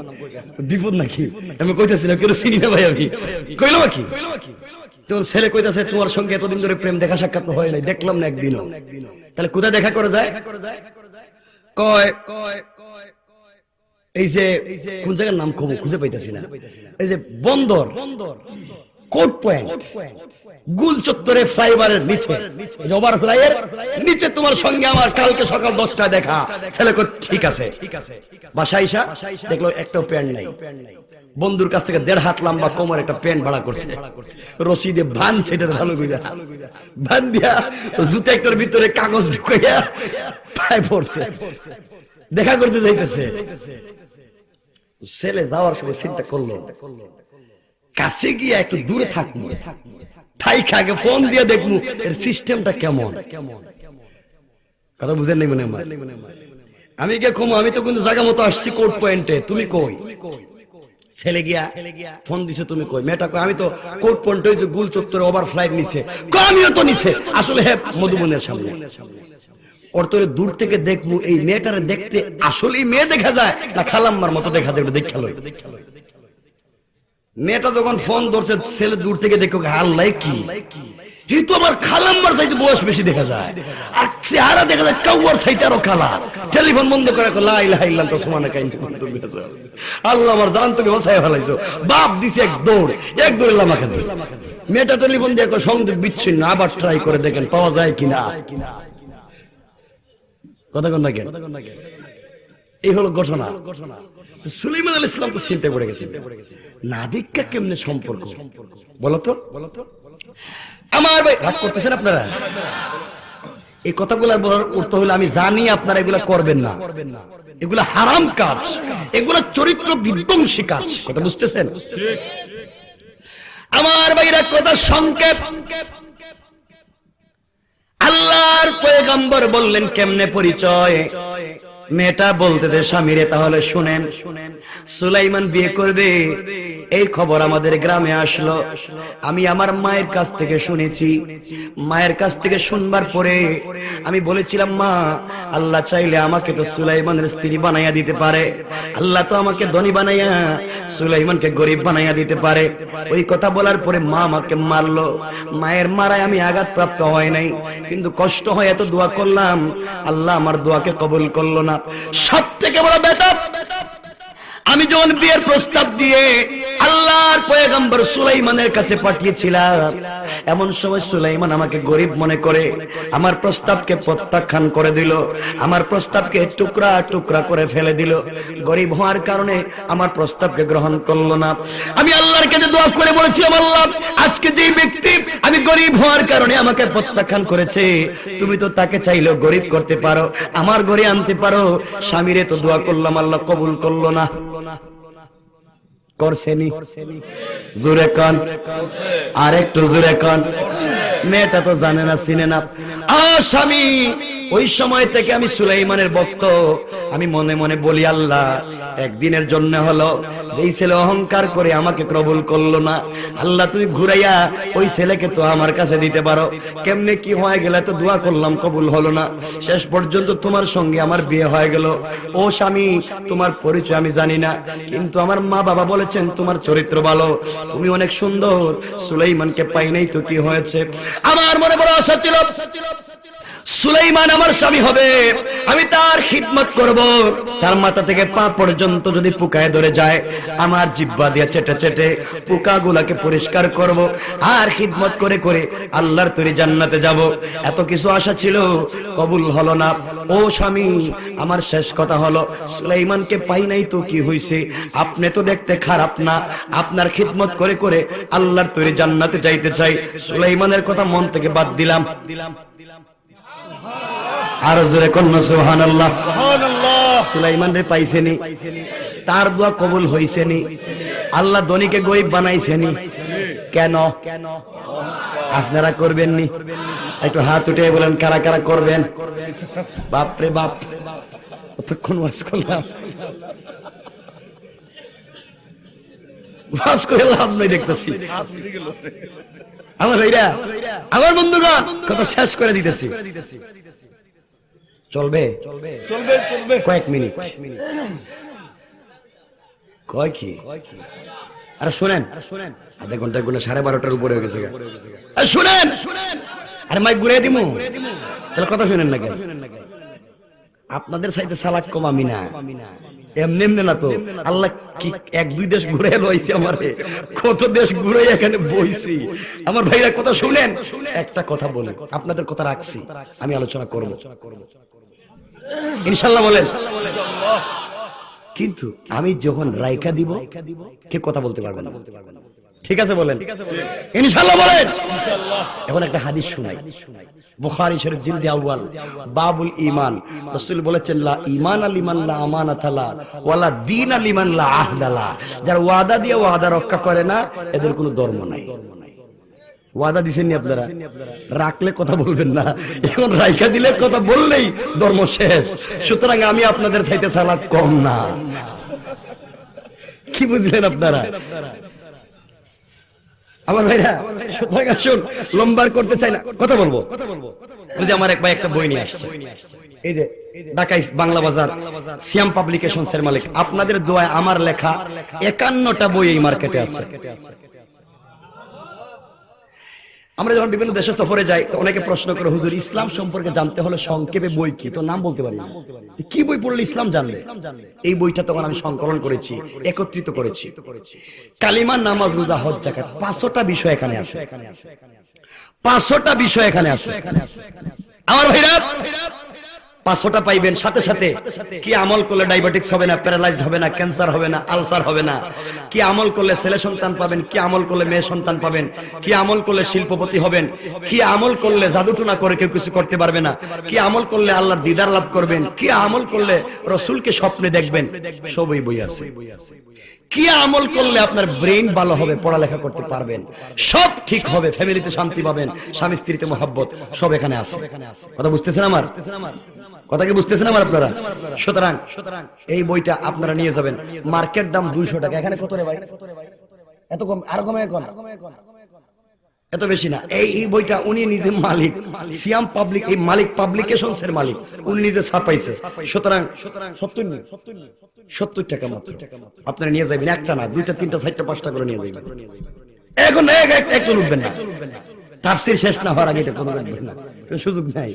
বিপদ নাকি? আমি কইতাছি না, কেউ চিনি না ভাই, আমি কইলো কি? তো ছেলে কইতাছে, তোমার সঙ্গে এতদিন ধরে প্রেম দেখা সাক্ষাৎ হয় নাই, দেখলাম না একদিনও, তাহলে কোথায় দেখা করে যায়? কয় এই যে কোন জায়গার নাম খুঁজে পাইতাছি না, এই যে বন্দর, কোর্ট পয়েন্ট, গুল চত্বরে ফ্লাইওভারের নিচে, ওভার ফ্লাইয়ের নিচে তোমার সঙ্গে আমার কালকে সকাল 10টায় দেখা। ছেলে কই, ঠিক আছে। বাসায় আইসা দেখলো একটাও প্যান্ট নাই। বন্ধুর কাছ থেকে 1.5 হাত লম্বা কোমর একটা প্যান্ট ভাড়া করছে, রশিদে বান ছেটে ভালো করে বান দিয়া জুতা একটার ভিতরে কাগজ ঢুকাইয়া পায়ে পড়ছে, দেখা করতে যাইতেছে। ছেলে যাওয়ার সময় চিন্তা করলো, কাছে গিয়ে একটু দূরে থাকবো, আগে ফোন দিয়ে দেখবো এর সিস্টেমটা কেমন। কথা বুঝেন নাই মনে হয়? আমি গিয়ে কমো, আমি তো কিন্তু জায়গা মতো আসছি কোর্ট পয়েন্টে, তুমি কই? ছেলে গিয়া ফোন দিছে, তুমি কই? মেয়েটা কই, আমি তো কোর্ট পয়েন্টে ওই যে গুল চত্বরে ওভার ফ্লাইট নিচে। আমিও তো নিচে, আসলে হ্যাঁ মধুবনের সামনে। ওর তোরে দূর থেকে দেখবো, এই মেয়েটারে দেখতে আসলে মেয়ে দেখা যায় না খালাম্মার মতো দেখা যায়, দেখা লই। মেয়েটা যখন ফোন ধরছে, ছেলে দূর থেকে দেখো, আল্লাহ কি, এই তো আমার খালাম্মার চাইতে বয়স বেশি দেখা যায়, আর চেহারা দেখা যায় কাউয়ার চাইতে আরো কালা। টেলিফোন বন্ধ করে লা ইলাহা ইল্লাল্লাহ সুবহানাকা ইন্নী কুনতু মিনাজ জালিমিন। আল্লাহ আমার জান তুমি বাঁচায় ফেলাইছো। বাপ দিছে এক দৌড় লামা খাজি। মেয়েটা টেলিফোন দিয়ে সংযোগ বিচ্ছিন্ন, আবার ট্রাই করে দেখেন পাওয়া যায় কিনা। কথা কন না কেন? এই হলো ঘটনা। সুলাইমান আলাইহিস সালাম তো চিন্তায় পড়ে গেছে, না দীক্ষা কেমনে সম্পর্ক, বলতো আমার ভাই। রাগ করতেছেন আপনারা? এই কথাগুলো বলার অর্থ হলো, আমি জানি আপনারা এগুলা করবেন না, এগুলা হারাম কাজ, এগুলা চরিত্র বিধ্বংসী কাজ। কথা বুঝতেছেন? আমার ভাইরা, কথা সংক্ষেপ। আল্লাহর পয়গম্বর বললেন কেমনে পরিচয়। মেয়েটা বলতে দে স্বামীরে, তাহলে শুনেন, সুলাইমান বিয়ে করবে এই খবর আমাদের গ্রামে আসলো। আমি আমার মায়ের কাছ থেকে শুনেছি। মায়ের কাছ থেকে শুনবার পরে আমি বলেছিলাম, মা, আল্লাহ চাইলে আমাকে তো সুলাইমানের স্ত্রী বানাইয়া দিতে পারে, আল্লাহ তো আমাকে ধনী বানাইয়া সুলাইমানকে গরিব বানাইয়া দিতে পারে। ওই কথা বলার পরে মা আমাকে মারলো। মায়ের মারায় আমি আঘাত প্রাপ্ত হয় নাই, কিন্তু কষ্ট হয় এত দোয়া করলাম, আল্লাহ আমার দোয়াকে কবুল করলো না। সবথেকে বড় ব্যথা, আমি যখন বিয়ের প্রস্তাব দিয়ে আল্লাহর পয়গম্বর সুলাইমানের কাছে পাঠিয়েছিলাম, এমন সময় সুলাইমান আমাকে গরিব মনে করে আমার প্রস্তাবকে প্রত্যাখ্যান করে দিল, আমার প্রস্তাবকে টুকরা টুকরা করে ফেলে দিল। গরিব হওয়ার কারণে আমার প্রস্তাবকে গ্রহণ করলো না। আমি আল্লাহর কাছে দোয়া করে বলেছিলাম, আল্লাহ, আজকে যে ব্যক্তি আমি গরিব হওয়ার কারণে আমাকে প্রত্যাখ্যান করেছে, তুমি তো তাকে চাইলেও গরিব করতে পারো, আমার ঘরে আনতে পারো। স্বামীরে তো দোয়া করলাম, আল্লাহ কবুল করলো না। করছেনি? জোরে কান, আর একটু জোরে কান। মেয়েটা তো জানে না, চিনে না। স্বামী, ওই সময় থেকে আমি সুলাইমানের ভক্ত। আমি মনে মনে বলি, আল্লাহ, একদিনের জন্য হলো যেই ছেলে অহংকার করে আমাকে কবুল করলো না, আল্লাহ তুমি ঘুরাইয়া ওই ছেলেকে তো আমার কাছে দিতে পারো। কেমনে কি হয়ে গেল, তো দোয়া করলাম, কবুল হলো না। শেষ পর্যন্ত তোমার সঙ্গে আমার বিয়ে হয়ে গেল। ও স্বামী, তোমার পরিচয় আমি জানি না, কিন্তু আমার মা বাবা বলেছেন তোমার চরিত্র ভালো, তুমি অনেক সুন্দর। সুলাইমানকে পাই নাই তো কি হয়েছে? আমার মনে বড় আশা ছিল সুলাইমান আমার স্বামী হবে, আমি তার খিদমত করব, তার মাথা থেকে পা পর্যন্ত যদি পোকায় ধরে যায় আমার জিহ্বা দিয়ে চেটে চেটে পোকাগুলাকে পরিষ্কার করব, আর খিদমত করে করে আল্লাহর তৈরি জান্নাতে যাব। এত কিছু আশা ছিল, কবুল হলো না। ও স্বামী, আমার শেষ কথা হলো, সুলাইমানকে পাই নাই তো কি হইছে? আপনি তো দেখতে খারাপ না, আপনার খিদমত করে করে আল্লাহর তৈরি জান্নাতে যাইতে চাই। সুলাইমানের কথা মন থেকে বাদ দিলাম। আর জোরে কন্যা সুবহানাল্লাহ। সুলাইমান রে পাইছেনি, তার দোয়া কবুল হইছেনি, আল্লাহ ধনীকে গরিব বানাইছেনি। কেন? আপনারা করবেননি? একটু হাত উঠে বলেন কারা কারা করবেন। বাপ রে বাপ, কতক্ষণ ওয়াজ করলাম, ওয়াজ করে লাভ নাই দেখতেছি। আমার ভাইরা, আমার বন্ধুগণ, কথা শেষ করে দিতেছি। চলবে কয়েক মিনিট, কয় কি? আরে শুনেন, আধা ঘন্টা গুলো 12:30 উপরে হয়ে গেছে। শুনেন, আরে মাইক ঘুরে দিমু, তাহলে কথা শুনেন না কেন? আপনাদের সাইতে সালাক কম আমি না, এমনি এমনি না তো। আল্লাহ কি 1-2 দেশ ঘুরে লইছে আমারে, কত দেশ ঘুরে এখানে বইছি। আমার ভাইরা কথা শুনেন, একটা কথা বলে আপনাদের কথা রাখছি, আমি আলোচনা করব ইনশাআল্লাহ, বলেন। কিন্তু আমি যখন রাইকা দিব, কে কথা বলতে পারবে না, ঠিক আছে বলেন ইনশাআল্লাহ, বলেন। এখন একটা হাদিস শুনাই, বুখারী শরীফ জিলদে আউয়াল, বাবুল ঈমান। রাসূল বলেছেন, লা ঈমান লিমান লা আমানাতা লা ওয়ালা দীন লিমান লা আহদা লা। যারা ওয়াদা দিয়ে ওয়াদা রক্ষা করে না, এদের কোনো ধর্ম নাই। ওয়াদা দিছেন আপনারা, রাখলে কথা বলবেন না, এখন রাইখা দিলে কথা বললেই ধর্ম শেষ। সুতরাং আমি আপনাদের চাইতে সালাত কম না, কি বুঝলেন আপনারা? আমার ভাইরা, সুতরাং আসুন, লম্বার করতে চাই না, কথা বলবো। ওই যে আমার এক ভাই একটা বই নিয়ে আসছে, এই যে ঢাকা বাংলা বাজার সিয়াম পাবলিকেশনসের মালিক, আপনাদের দোয়ায় আমার লেখা 51টা বই এই মার্কেটে আছে। আমরা যখন বিভিন্ন দেশে সফরে যাই, তো অনেকে প্রশ্ন করে, হুজুর, ইসলাম সম্পর্কে জানতে হলে সংক্ষেপে বই কি? তো নাম বলতে পারি না, কি বই পড়লে ইসলাম জানলে? এই বইটা তখন আমি সংকলন করেছি, একত্রিত করেছি। কালিমা, নামাজ, রোজা, হজ, যাকাত, 5টা বিষয় এখানে আছে, 5টা বিষয় এখানে আছে। আমার ভাইরা, 5টা পাইবেন। সাথে সাথে কি আমল করলে ডায়াবেটিস হবে না, প্যারালাইজড হবে না, ক্যান্সার হবে না, আলসার হবে না, কি আমল করলে ছেলে সন্তান পাবেন, কি আমল করলে মেয়ে সন্তান পাবেন, কি আমল করলে শিল্পপতি হবেন, কি আমল করলে জাদুটুনা করে কেউ কিছু করতে পারবে না, কি আমল করলে আল্লাহর দিদার লাভ করবেন, কি আমল করলে রাসূলকে স্বপ্নে দেখবেন, সবই বই আছে। কি আমল করলে আপনার ব্রেইন ভালো হবে, পড়ালেখা করতে পারবেন, সব ঠিক হবে, ফ্যামিলিতে শান্তি পাবেন, স্বামী স্ত্রীতে মহব্বত, সব এখানে আছে। কথা বুঝতেছেন আমার কথা? কি বুঝতেছেন আমার আপনারা? সুতরাং এই বইটা আপনারা নিয়ে যাবেন, মার্কেট দাম 200 টাকা। এখানে কত রে ভাই? এত কম, আরো কমে এখন, এত বেশি না। এই বইটা উনি নিজে মালিক, সিয়াম পাবলিক, এই মালিক পাবলিকেশনস এর মালিক, উনি নিজে ছাপাইছে। সুতরাং 70 টাকা মাত্র। আপনারা নিয়ে যাবেন, একটা না, দুইটা, তিনটা, চারটা, পাঁচটা করে নিয়ে যাবেন। এখন একটু উঠবেন না, তাফসীর শেষ না হওয়ার আগে এটা কোনো উঠবেন না, সুযোগ নাই।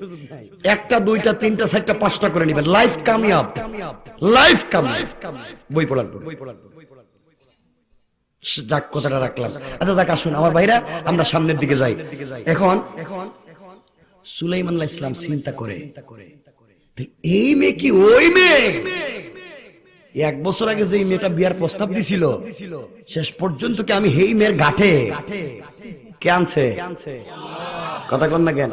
একটা, দুইটা, তিনটা, চারটা, পাঁচটা করে নেবেন। লাইফ কামিয়াব, লাইফ কামিয়াব বই পড়ার পর। যাক, কথাটা রাখলাম। আচ্ছা যাক, আসুন আমার ভাইরা, আমরা সামনের দিকে যাই। এখন সুলাইমান আলাইহিস সালাম চিন্তা করে, এই মেয়ে কি ওই মেয়ে? 1 বছর আগে যে মেয়েটা বিয়ার প্রস্তাব দিছিল, শেষ পর্যন্ত কি আমি এই মেয়ের ঘাটে কে আনছে? কথা কন না কেন?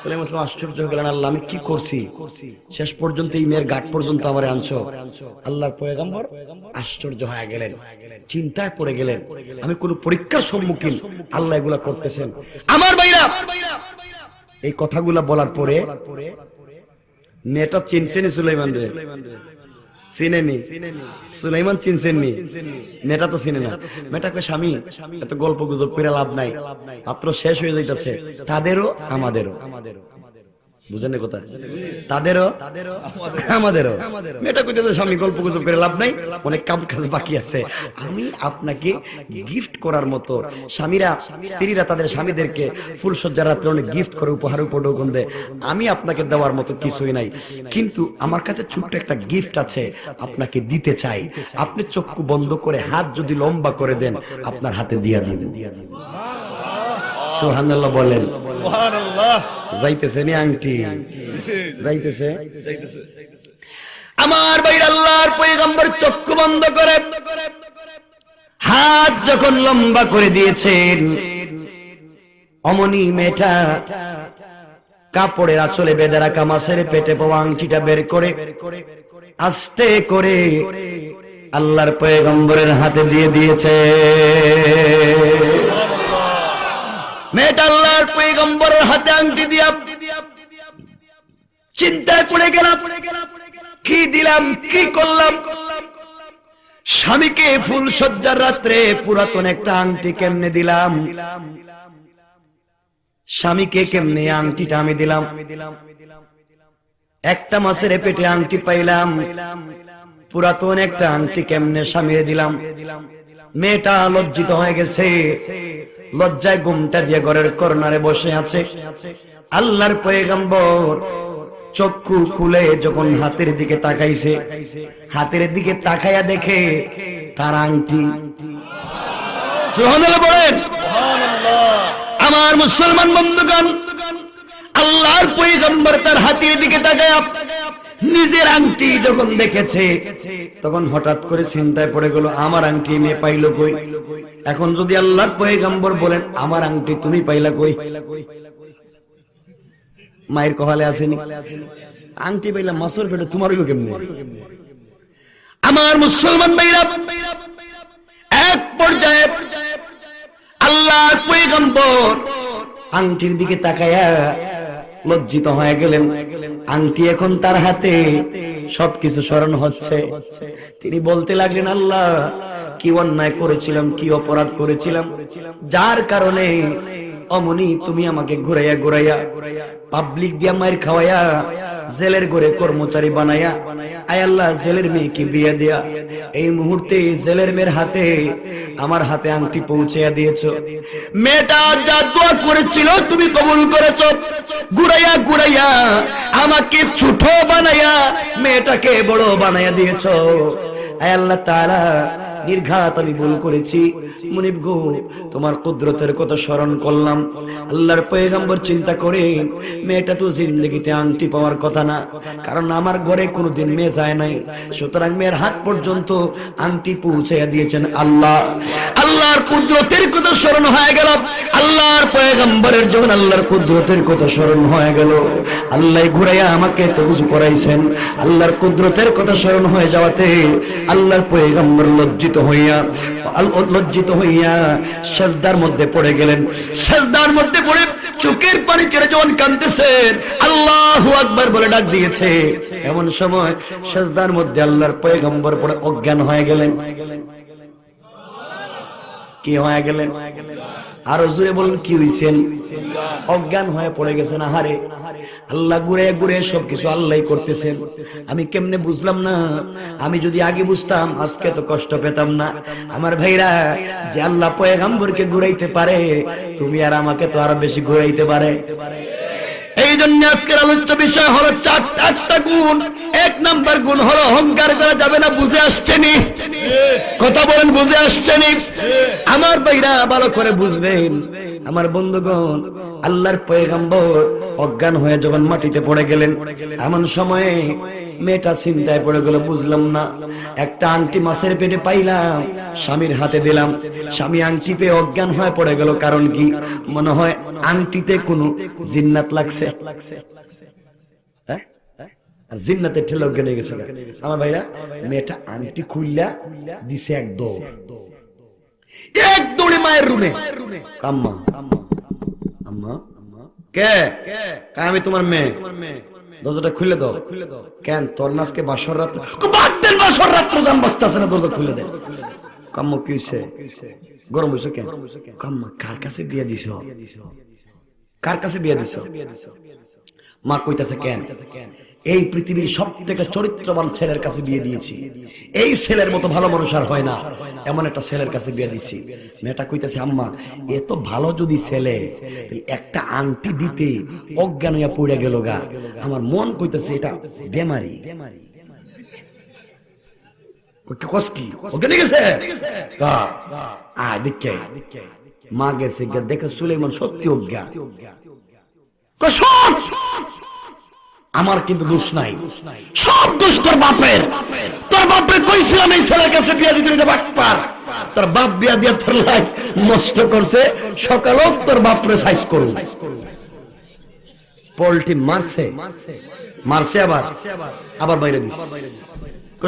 সুলাইমান সালাম আশ্চর্য হয়ে গেলেন, আল্লাহ আমি কি করছি, শেষ পর্যন্ত এই মেয়ের ঘাট পর্যন্ত আমারে আনছো। আল্লাহর পয়গম্বর আশ্চর্য হয়ে গেলেন, চিন্তায় পড়ে গেলেন, আমি কোন পরীক্ষার সম্মুখীন, আল্লাহ এগুলা করতেছেন। আমার ভাইরা, এই কথাগুলা বলার পরে মেয়েটা চিনছেনি সুলাইমান রে? চিনেনি? সুলাইমান চিনছেননি? মেয়েটা তো চিনে না। মেয়েটাকে স্বামী, এত গল্প গুজব করে লাভ নাই, মাত্র শেষ হয়ে যাইতেছে, তাদেরও আমাদেরও। বুঝেন কথা? তাদেরও আমাদেরও। মেয়েটা কইতেছে স্বামী, গল্প গুজব করে লাভ নাই, অনেক কাম কাজ বাকি আছে। আমি আপনাকে গিফট করার মতো, স্বামীরা, স্ত্রীরা তাদের স্বামীদেরকে ফুলসজ্জার রাত্রে অনেক গিফট করে, উপহার উপঢৌকন দেয়, আমি আপনাকে দেওয়ার মতো কিছুই নাই, কিন্তু আমার কাছে ছোট্ট একটা গিফট আছে, আপনাকে দিতে চাই। আপনি চক্ষু বন্ধ করে হাত যদি লম্বা করে দেন, আপনার হাতে দিয়া দিবেন। সুবহানাল্লাহ বলেন। সুবহানাল্লাহ। যাইতেছে নি আংটি? যাইতেছে। আমার ভাইরা, আল্লাহর পয়গম্বর চক্ষু বন্ধ করে হাত যখন লম্বা করে দিয়েছেন, অমনি মেয়েটা কাপড়ের আঁচলে বেঁধে রাখা মাছের পেটে পাওয়া আংটিটা বের করে আস্তে করে আল্লাহর পয়গম্বরের হাতে দিয়ে দিয়েছে। মেয়েটা আল্লাহর পয়গম্বরের হাতে আংটি দিয়া চিন্তায় পড়ে গেলাম, কি দিলাম, কি করলাম? স্বামীকে ফুল সজ্জার রাত্রে পুরাতন একটা আংটি কেমনে দিলাম? স্বামীকে কেমনে আংটিটা আমি দিলাম? একটা মাছের পেটে আংটি পাইলাম, পুরাতন একটা আংটি কেমনে স্বামীকে দিলাম? মেয়েটা লজ্জিত হয়ে গেছে, লজ্জায় ঘুমটা দিয়ে ঘরের কর্নারে বসে আছে। আল্লাহর পয়গম্বর চক্ষু খুলে যখন হাতের দিকে তাকাইছে, হাতের দিকে তাকায়া দেখে তার আংটি। সুবহানাল্লাহ বলেন। আমার মুসলমান বন্ধুগণ, আল্লাহর পয়গম্বর তার হাতের দিকে তাকায়া নিজের আংটি যখন দেখেছে, তখন হঠাৎ করে চিন্তায় পড়ে গেল, আমার আংটি মেয়ে পাইলো কই? এখন যদি আল্লাহর পয়গম্বর বলেন আমার আংটি তুমি পাইলা কই? মায়ের কপালে আসেনি? আংটি পাইলাম মাছের পেটে, তোমার হইলো কেমনে? আমার মুসলমান ভাইরা, এক পর্যায়ে আল্লাহর পয়গম্বর আংটির দিকে তাকায়া লজ্জিত হয়ে গেলেন। আংটি এখন তার হাতে, সবকিছু স্মরণ হচ্ছে। তিনি বলতে লাগলেন, আল্লাহ কি অন্যায় করেছিলাম, কি অপরাধ করেছিলাম, যার কারণে অমনি তুমি আমাকে ঘুরাইয়া ঘুরাইয়া পাবলিক দিয়া মায়ের খাওয়াইয়া জেলের ঘরে কর্মচারী বানাইয়া, আয় আল্লাহ জেলের মেয়েকে বিয়ে দিয়া এই মুহূর্তে জেলের মেয়ের হাতে আমার হাতে আংটি পৌঁছাইয়া দিয়েছো। মেয়েটা যা দোয়া করেছিল তুমি কবুল করেছো, ঘুরাইয়া ঘুরাইয়া আমাকে ছোট বানাইয়া মেয়েটাকে বড় বানাইয়া দিয়েছো। আয় আল্লাহ তাআলা, নির্ঘাত আমি ভুল করেছি, মুনিব গো তোমার কুদরতের কথা স্মরণ করলাম। আল্লাহর পয়গম্বর চিন্তা করে, মেয়েটা তো জিন্দেগিতে আংটি পাওয়ার কথা না, কারণ আমার ঘরে কোনোদিন মেয়ে যায় নাই, সুতরাং মেয়ের হাত পর্যন্ত আংটি পৌঁছাইয়া দিয়েছেন আল্লাহ। আল্লাহর কুদরতের কথা স্মরণ হয়ে গেল। আল্লাহর পয়গম্বরের যখন আল্লাহর কুদরতের কথা স্মরণ হয়ে গেল, আল্লাহ ঘুরাইয়া আমাকে তওযু করাইছেন। আল্লাহর কুদরতের কথা স্মরণ হয়ে যাওয়াতে আল্লাহর পয়গম্বর লজ্জিত হইয়া সিজদার মধ্যে পড়ে গেলেন। সিজদার মধ্যে পড়ে চোখের পানি ছেড়ে যখন কাঁদতেছেন, আল্লাহু আকবার বলে ডাক দিয়েছে, এমন সময় সিজদার মধ্যে আল্লাহর পয়গম্বর পড়ে অজ্ঞান হয়ে গেলেন। কি হয়ে গেলেন? আরো জোরে বলেন কি হইছেন? অজ্ঞান হয়ে পড়ে গেছেন। আহারে, আল্লাহ ঘুরে ঘুরে সবকিছু আল্লাহই করতেছেন। আমি কেমনে বুঝলাম না? আমি যদি আগে বুঝতাম আজকে তো কষ্ট পেতাম না। আমার ভাইরা, যে আল্লাহ পয়গম্বরকে ঘুরাইতে পারে, তুমি আর আমাকে তো আরো বেশি ঘুরাইতে পারে। এই জন্য আজকের আলোচ্য বিষয় হলো চারটা গুণ। এক নাম্বার গুণ হলো অহংকার করা যাবে না। বুঝে আসছেনি? কথা বলেন, বুঝে আসছেনি? আমার ভাইরা ভালো করে বুঝবেন। আমার বন্ধুগণ, আল্লাহর পয়গম্বর অজ্ঞান হয়ে যখন মাটিতে পড়ে গেলেন, এমন সময়ে মেয়েটা চিন্তায় পড়ে গেল, বুঝলাম না। একটা আংটি মাছের পেটে পাইলাম, স্বামীর হাতে দিলাম, স্বামী আংটি পেয়ে অজ্ঞান হয়ে পড়ে গেল। কারণ কি? মনে হয় আংটিতে কোনো জিন্নাত লাগছে। আর জিন্নাতে ঠেলে অজ্ঞান হয়ে গেছে। আমার ভাইরা, মেয়েটা আংটি খুললা দিছে এক দৌড়ে মায়ের রুমে। আম্মা, আম্মা, কে? আমি তোমার মেয়ে। দরজাটা খুলে দাও। কেন? তোর নাচকে বাসর রাত্র, বাসর রাত্র জান বাঁচতেছে না, দরজা খুলে দেন। কাম্মা কি হইছে? গরম হইছে কেন? কাম্মা, কার কাছে বিয়ে দিছ? কার কাছে বিয়ে দিছ? মা কইতাছে, কেন? এই পৃথিবীর সব থেকে চরিত্রবান ছেলের কাছে বিয়ে দিয়েছি। এই ছেলের মতো ভালো মানুষ আর হয় না, এমন একটা ছেলের কাছে বিয়ে দিছি। মেয়েটা কইতাছে, আম্মা, এত ভালো যদি ছেলে, একটা আংটি দিতে অজ্ঞান হইয়া পড়ে গেল গা। আমার মন কইতাছে এটা বেমারি। মা গেছে, দেখে সুলাইমান সত্যি অজ্ঞান। আমার কিন্তু দোষ নাই, সব দোষ তোর বাপের। তোর বাপে কইছিলাম এই ছেলের কাছে বিয়া দিতে, তোর বাপ বিয়া দিয়া তোর লাইফ নষ্ট করছে। সকালেও তোর বাপরে সাইজ করু পোল্ট্রি মারছে, আবার বাইরে দিস।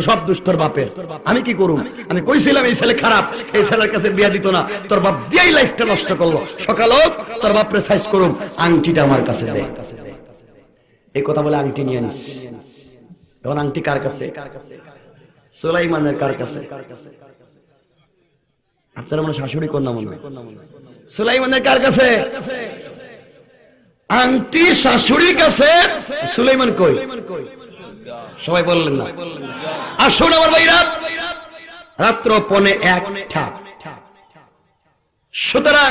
সব দোষ তোর বাপের। আমি কি করুম? আমি কইছিলাম এই ছেলে খারাপ, এই ছেলের কাছে বিয়া দিত না। তোর বাপ দিয়েই লাইফটা নষ্ট করলো। সকালেও তোর বাপরে সাইজ করুম, আংটিটা আমার কাছে দে। এই কথা বলে আংটি নিয়ে নিস। এখন আংটি কার কাছে? সুলাইমানের। কার কাছে? আপনারা মনে শাশুড়ি কন্যা মনে হয়। সুলাইমানের কার কাছে? আংটি শাশুড়ির কাছে। সুলাইমান কই? সবাই বললেন না। আসুন আমার ভাইরা, রাত্র 1:45। সুতরাং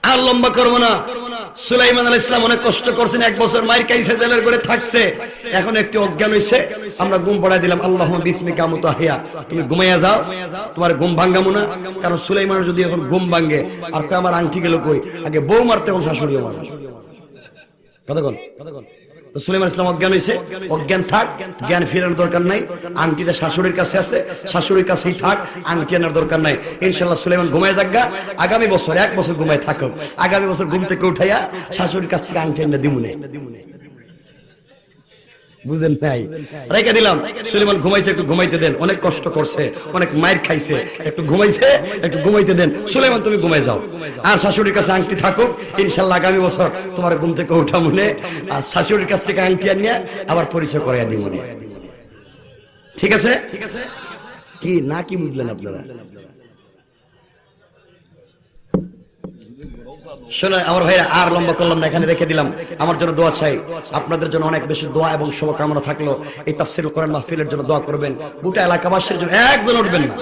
আর লম্বা করবো না। সুলাইমান আলাইহিস সালাম অনেক কষ্ট করছেন, 1 বছর মায়ের কাছে জেলের করে থাকছে। এখন একটু অজ্ঞান হইছে, আমরা ঘুম পড়াই দিলাম। আল্লাহুম্মা বিসমিকা মুতাহিয়া, তুমি ঘুমাইয়া যাও, তোমার ঘুম ভাঙ্গামু না। কারণ সুলাইমানের যদি এখন ঘুম ভাঙ্গে আর কয় আমার আংটি গেল কই, আগে বউ মারতে এখন শাশুড়িও মারে। কথা বল। তো সুলাইমান ইসলাম অজ্ঞান হয়েছে, অজ্ঞান থাক, জ্ঞান ফেরানোর দরকার নাই। আংটিটা শাশুড়ির কাছে আছে, শাশুড়ির কাছেই থাক, আংটি আনার দরকার নাই। ইনশাল্লাহ সুলাইমান ঘুমায় যাগা। আগামী বছর 1 বছর ঘুমায় থাকুক। আগামী বছর ঘুম থেকে উঠাইয়া শাশুড়ির কাছ থেকে আংটি এনে দিমুনে। বুঝেন নাই? রেখে দিলাম। সুলাইমান ঘুমাইছে, একটু ঘুমাইতে দেন। অনেক কষ্ট করছে, অনেক মায়ের খাইছে, একটু ঘুমাইছে, একটু ঘুমাইতে দেন। সুলাইমান তুমি ঘুমাই যাও, আর শাশুড়ির কাছে আংটি থাকুক। ইনশাল্লাহ আগামী বছর তোমার ঘুম থেকে উঠা মনে, আর শাশুড়ির কাছ থেকে আংটি আনিয়া আবার পরিচয় করাইয়া দিব মনে। ঠিক আছে? কি না কি বুঝলেন আপনারা? শোনো আমার ভাইরা, আর লম্বা করলাম না, এখানে রেখে দিলাম। আমার জন্য দোয়া চাই, আপনাদের জন্য অনেক বেশি দোয়া এবং শুভকামনা থাকলো। এই তাফসীরুল কোরআন মাহফিলের জন্য দোয়া করবেন। গোটা এলাকাবাসীর জন্য একজন উঠবেন না।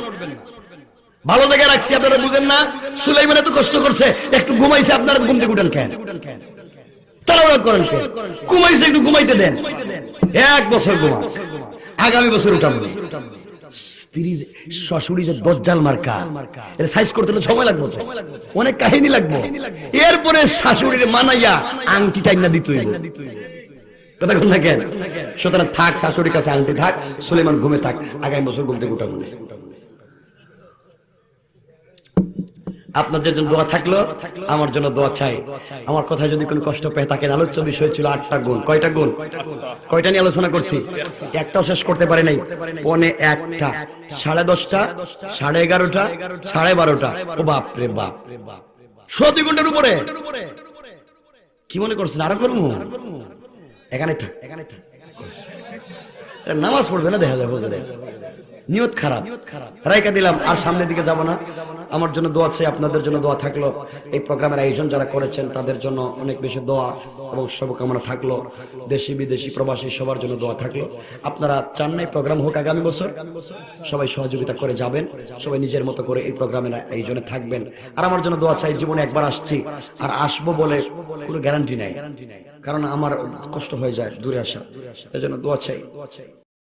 ভালো জায়গায় রাখছি, আপনারা বুঝেন না? সুলাইমান এত কষ্ট করছে, একটু ঘুমাইছে, আপনারা ঘুম থেকে উঠেন কেন? তাড়াহুড়া করেন কেন? ঘুমাইছে, একটু ঘুমাইতে দেন। 1 বছর ঘুমা, আগামী বছর উঠাবো। স্ত্রী শাশুড়ি যে দজ্জাল মার্কা, এর সাইজ করতে হলে সময় লাগবে, অনেক কাহিনী লাগবে। এরপরে শাশুড়ির মানাইয়া আংটি টাইনা দিতে হইবে। কথা কোন থাকেন? সুতরাং থাক, শাশুড়ির কাছে আংটি থাক, সুলাইমান ঘুমে থাক, আগামী বছর ঘুম থেকে উঠাবো। আপনাদের জন্য দোয়া থাকলো, আমার জন্য দোয়া চাই। আমার কথায় যদি কোনো কষ্ট পেয়ে থাকেন, আলোচ্য বিষয় ছিল 8টা গুণ। কয়টা গুণ? কয়টা নিয়ে আলোচনা করছি? একটাও শেষ করতে পারি নাই। 1:45, 10:30, 11:30, 12:30। ও বাপ রে বাপ, 2 ঘন্টার উপরে। কি মনে করছেন আরো করবো? এখানে থাক, নামাজ পড়বে না দেখা যাবে। নিয়ত খারাপ, রাইকা দিলাম, আর সামনের দিকে যাব না। আমার জন্য দোয়া চাই, আপনাদের জন্য দোয়া থাকলো। এই প্রোগ্রামের আয়োজন যারা করেছেন তাদের জন্য অনেক বেশি দোয়া এবং শুভকামনা থাকলো। দেশি বিদেশি প্রবাসী সবার জন্য দোয়া থাকলো। আপনারা চান না এই প্রোগ্রাম হোক আগামী বছর? সবাই সহযোগিতা করে যাবেন, সবাই নিজের মতো করে এই প্রোগ্রামের আয়োজনে থাকবেন। আর আমার জন্য দোয়া চাই, জীবনে একবার আসছি, আর আসবো বলে কোনো গ্যারান্টি নাই, কারণ আমার কষ্ট হয়ে যায় দূরে আসা, এজন্য দোয়া চাই।